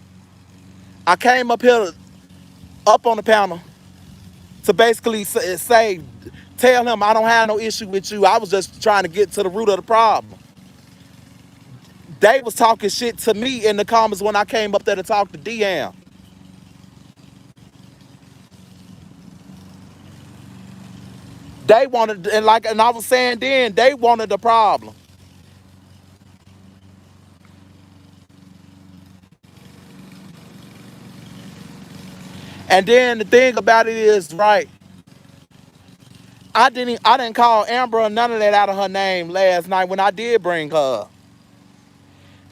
I came up here, up on the panel, to basically tell him I don't have no issue with you. I was just trying to get to the root of the problem. They was talking shit to me in the comments when I came up there to talk to D-Ham. They wanted, and I was saying then, they wanted the problem. And then the thing about it is, right, I didn't call Amber or none of that out of her name last night when I did bring her up.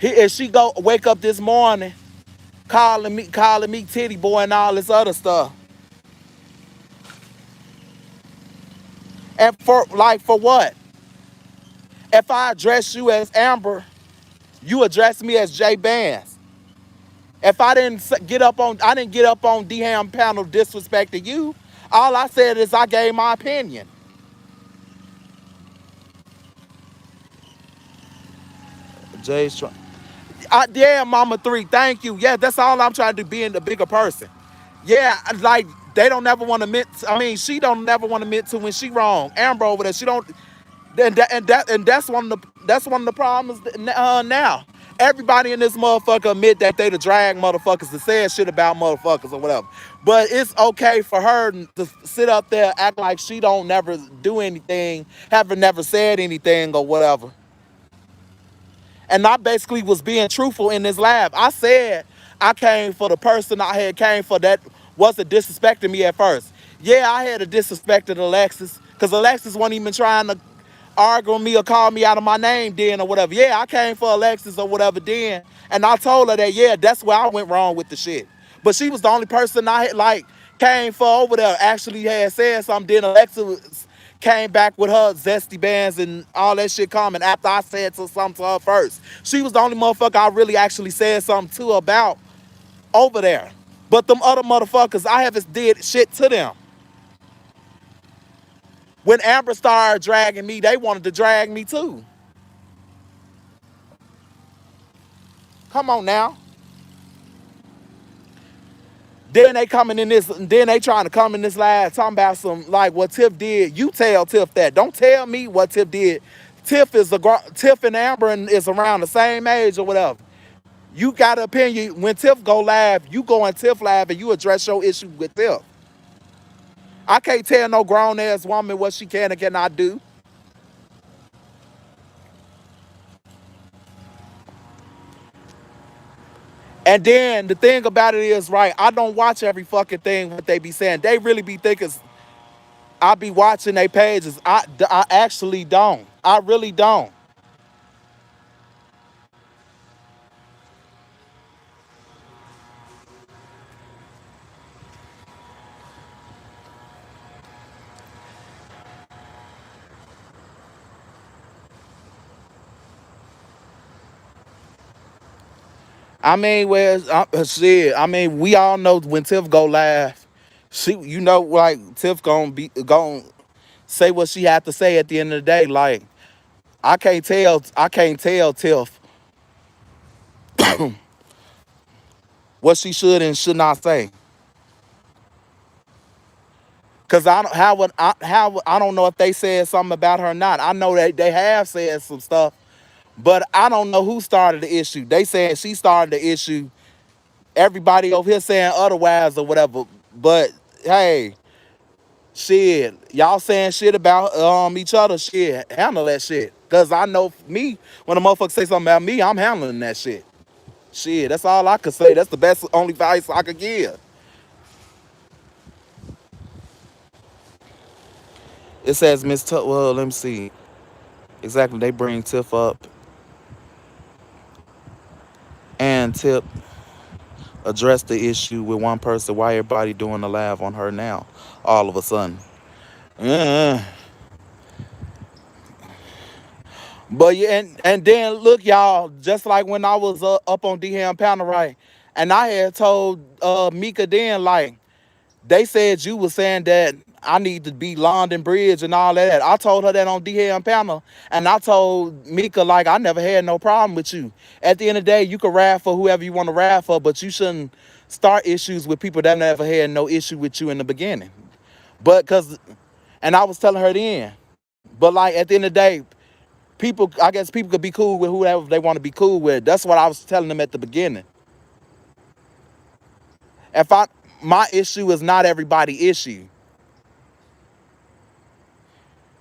If she go wake up this morning calling me titty boy and all this other stuff. And for what? If I address you as Amber, you address me as Jay Vance. If I didn't get up on D-Ham panel disrespecting you. All I said is I gave my opinion. Jay's trying. Yeah, Mama Three. Thank you. Yeah, that's all I'm trying to do, being the bigger person. Yeah, like they don't never want to admit. I mean, she don't never want to admit to when she wrong. Amber over there, she don't. And that's one of the problems now. Everybody in this motherfucker admit that they the drag motherfuckers that said shit about motherfuckers or whatever. But it's okay for her to sit up there act like she don't never do anything, haven't never said anything or whatever. And I basically was being truthful in this lab. I said I came for the person I had came for that wasn't disrespecting me at first. Yeah, I had a disrespected Alexis, because Alexis wasn't even trying to argue with me or call me out of my name then or whatever. Yeah, I came for Alexis or whatever then. And I told her that, yeah, that's where I went wrong with the shit. But she was the only person I had, like, came for over there, actually had said something. Then Alexis came back with her zesty bands and all that shit coming after I said something to her first. She was the only motherfucker I really actually said something to about over there. But them other motherfuckers, I haven't did shit to them. When Amber started dragging me, they wanted to drag me too. Come on now. Then they coming in this, then they trying to come in this lab talking about some like what Tiff did. You tell Tiff that. Don't tell me what Tiff did. Tiff and Amber is around the same age or whatever. You got an opinion. When Tiff go live, you go in Tiff live and you address your issue with Tiff. I can't tell no grown ass woman what she can and cannot do. And then the thing about it is, right, I don't watch every fucking thing what they be saying. They really be thinking I be watching their pages. I actually don't. I really don't. I mean, shit. I mean, we all know when Tiff go live, she, you know, like Tiff gonna say what she had to say at the end of the day. Like I can't tell Tiff what she should and should not say. Cause I don't I don't know if they said something about her or not. I know that they have said some stuff, but I don't know who started the issue. They said she started the issue. Everybody over here saying otherwise or whatever. But hey, shit, y'all saying shit about each other. Shit, handle that shit. Cause I know me, when a motherfucker say something about me, I'm handling that shit. Shit, that's all I could say. That's the best only advice I could give. It says Miss Tuck. Well, let me see. Exactly, they bring Tiff up and Tip addressed the issue with one person. Why everybody doing a laugh on her now? All of a sudden. Uh, but yeah, and then look, y'all, just like when I was up on D-Ham panel, right? And I had told Mika then, like, they said you was saying that I need to be London Bridge and all that. I told her that on D-Ham panel. And I told Mika, like, I never had no problem with you. At the end of the day, you can rap for whoever you want to rap for, but you shouldn't start issues with people that never had no issue with you in the beginning. But and I was telling her then. But like at the end of the day, people, I guess people could be cool with whoever they want to be cool with. That's what I was telling them at the beginning. If my issue is not everybody's issue.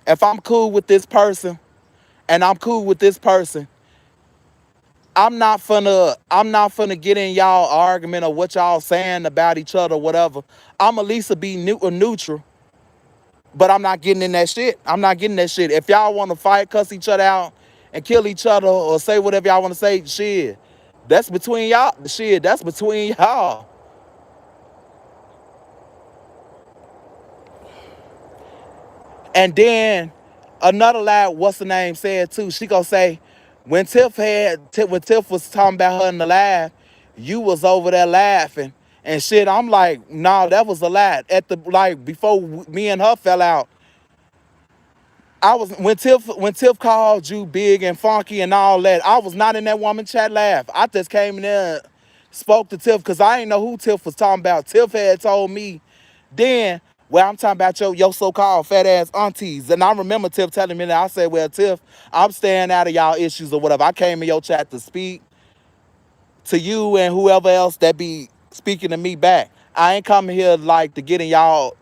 If I'm cool with this person and I'm cool with this person, I'm not finna get in y'all argument or what y'all saying about each other or whatever. I'm at least be neutral, but I'm not getting in that shit. I'm not getting that shit. If y'all want to fight, cuss each other out, and kill each other or say whatever y'all want to say, shit, that's between y'all. Shit, that's between y'all. And then another lad, what's the name, said too. She gonna say, when Tiff was talking about her in the lab, you was over there laughing and shit. I'm like, nah, that was a lie. At the like before me and her fell out, I was when Tiff called you big and funky and all that. I was not in that woman chat laugh. I just came in there, and spoke to Tiff because I didn't know who Tiff was talking about. Tiff had told me then, well, I'm talking about your so-called fat ass aunties. And I remember Tiff telling me that. I said, well, Tiff, I'm staying out of y'all issues or whatever. I came in your chat to speak to you and whoever else that be speaking to me back. I ain't coming here like to get in y'all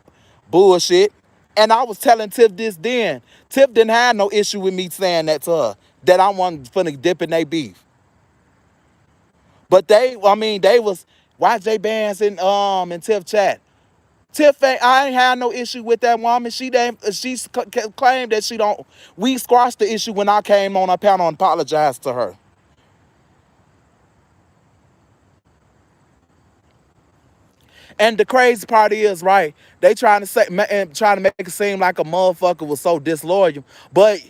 bullshit. And I was telling Tiff this then. Tiff didn't have no issue with me saying that to her. That I wasn't finna dip in they beef. But they was YJ Bands in Tiff chat. Tiff I ain't had no issue with that woman. She claimed that she don't. We squashed the issue when I came on her panel and apologized to her. And the crazy part is, right? They trying to say and trying to make it seem like a motherfucker was so disloyal. But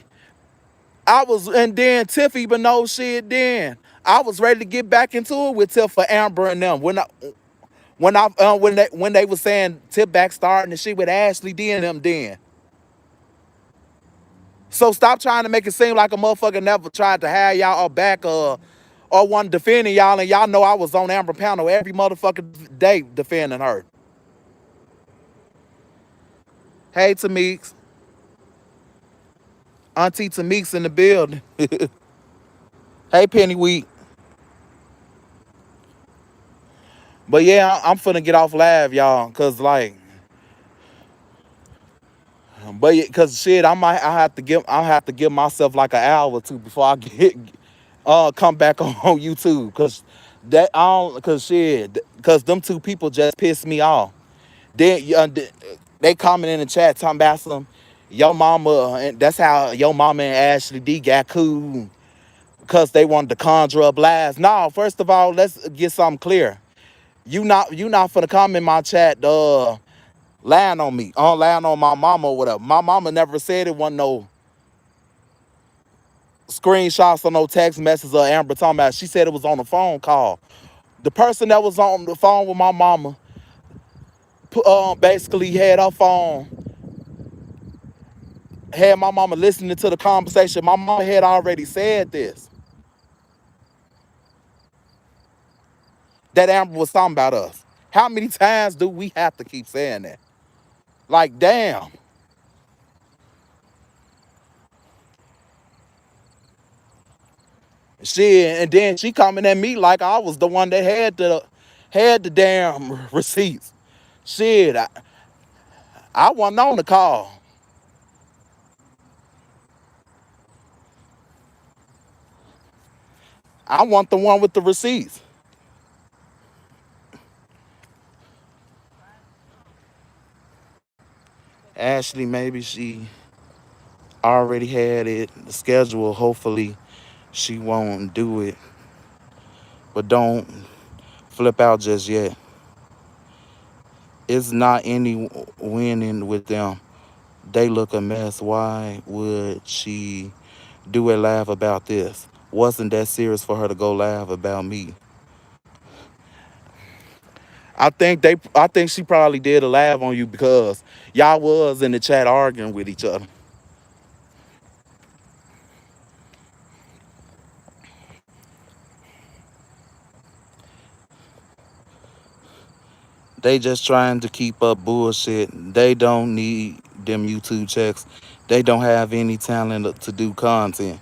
and then Tiff even knows shit. Then I was ready to get back into it with Tiff for Amber and them when they was saying Tiff back starting and shit with Ashley D and them. Then so stop trying to make it seem like a motherfucker never tried to have y'all back or one defending y'all, and y'all know I was on Amber panel every motherfucking day defending her. Hey, Tameks. Auntie Tameks in the building. Hey, Penny Wheat. But yeah, I'm finna get off live, y'all, cause like, but yeah, cause shit, I have to give myself like an hour or two before I get come back on YouTube, cause cause shit, cause them two people just pissed me off. They comment in the chat talking about some your mama, and that's how your mama and Ashley D got cool because they wanted to conjure up lies. No, first of all, let's get something clear. You not finna come in my chat lying on me, lying on my mama or whatever. My mama never said it wasn't no screenshots or no text messages or Amber talking about. She said it was on a phone call. The person that was on the phone with my mama basically had my mama listening to the conversation. My mama had already said this, that Amber was talking about us. How many times do we have to keep saying that? Like, damn. Shit, and then she coming at me like I was the one that had the damn receipts. Shit, I wasn't on the call. I want the one with the receipts. Ashley, maybe she already had it scheduled. Hopefully, she won't do it. But don't flip out just yet. It's not any winning with them. They look a mess. Why would she do a laugh about this? Wasn't that serious for her to go laugh about me? I think she probably did a laugh on you because y'all was in the chat arguing with each other. They just trying to keep up bullshit. They don't need them YouTube checks. They don't have any talent to do content.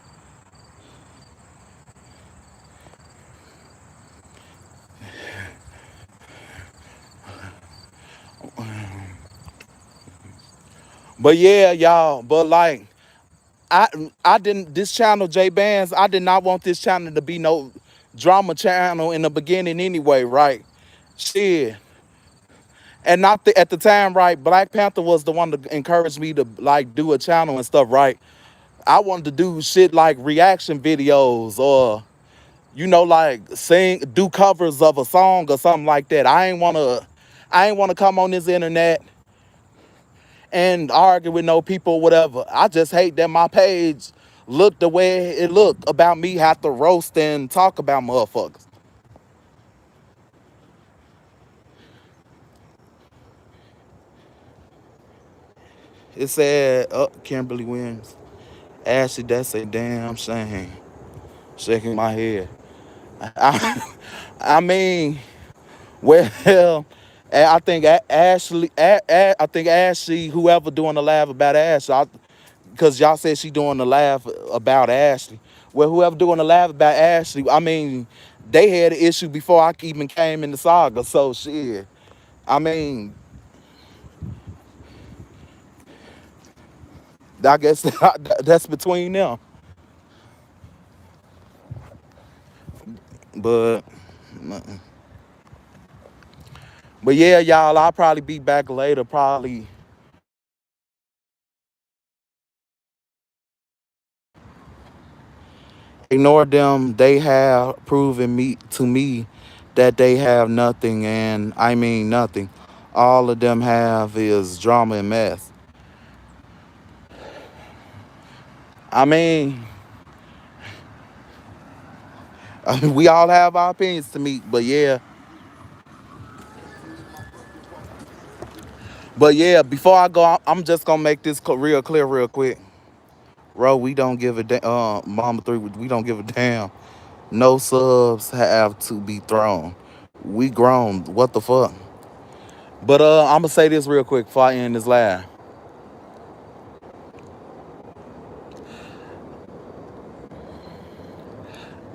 But yeah, y'all. But like, I didn't this channel J Bands. I did not want this channel to be no drama channel in the beginning anyway, right? Shit. And not at the time, right? Black Panther was the one that encouraged me to like do a channel and stuff, right? I wanted to do shit like reaction videos or like do covers of a song or something like that. I ain't wanna come on this internet and argue with no people or whatever. I just hate that my page looked the way it looked about me have to roast and talk about motherfuckers. It said, Kimberly Williams. Ashley, that's a damn shame. Shaking my head. I, I mean, well, I think Ashley, I think Ashley, whoever doing the laugh about Ashley, because y'all said she doing the laugh about Ashley. Well, whoever doing the laugh about Ashley, I mean, they had an issue before I even came in the saga. So shit. I mean, I guess that's between them. But but yeah, y'all, I'll probably be back later. Probably ignore them. They have proven me to me that they have nothing, and I mean nothing. All of them have is drama and mess. I mean, we all have our opinions to meet, but yeah. Before I go, I'm just gonna make this real clear, real quick. Bro, we don't give a damn. Mama three, we don't give a damn. No subs have to be thrown. We grown. What the fuck? But I'm gonna say this real quick before I end this live.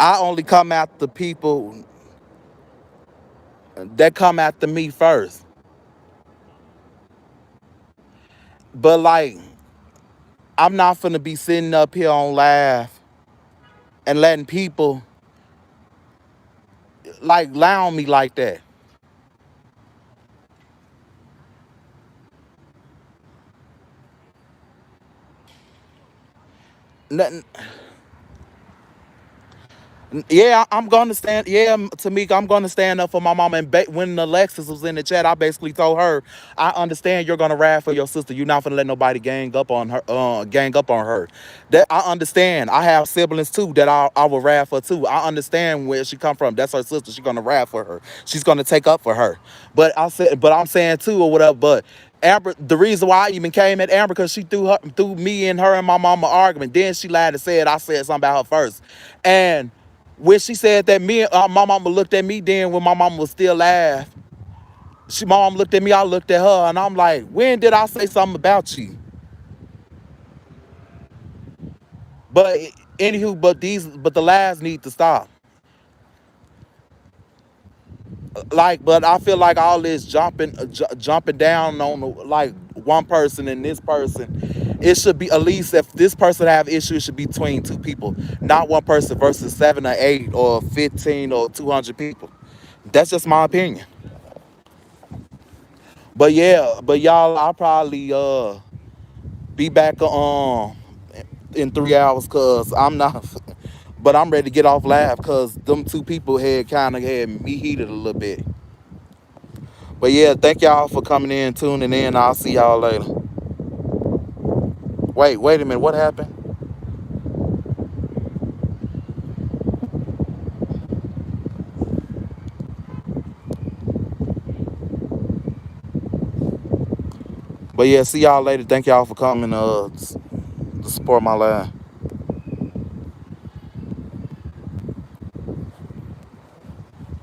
I only come after people that come after me first. But like, I'm not finna be sitting up here on live and letting people like lie on me like that. Nothing. Yeah, I'm gonna stand. Yeah, Tamika, I'm gonna stand up for my mama. And when Alexis was in the chat, I basically told her, I understand you're gonna ride for your sister. You're not gonna let nobody gang up on her. Gang up on her. That I understand. I have siblings too that I will ride for too. I understand where she come from. That's her sister. She's gonna ride for her. She's gonna take up for her. But I'm saying too or whatever. But Amber, the reason why I even came at Amber because she threw me and her and my mama argument. Then she lied and said I said something about her first, and when she said that my mama looked at me then when my mama was still alive. My mom looked at me, I looked at her, and I'm like, when did I say something about you? But anywho, but the lies need to stop. Like, but I feel like all this jumping down on like one person and this person, it should be at least if this person have issues, it should be between two people, not one person versus 7 or 8 or 15 or 200 people. That's just my opinion. But yeah, but y'all, I'll probably be back in 3 hours cause I'm not but I'm ready to get off live cause them two people had kind of had me heated a little bit. But yeah, thank y'all for coming in, tuning in. I'll see y'all later. Wait a minute, what happened? But yeah, see y'all later. Thank y'all for coming to support my live.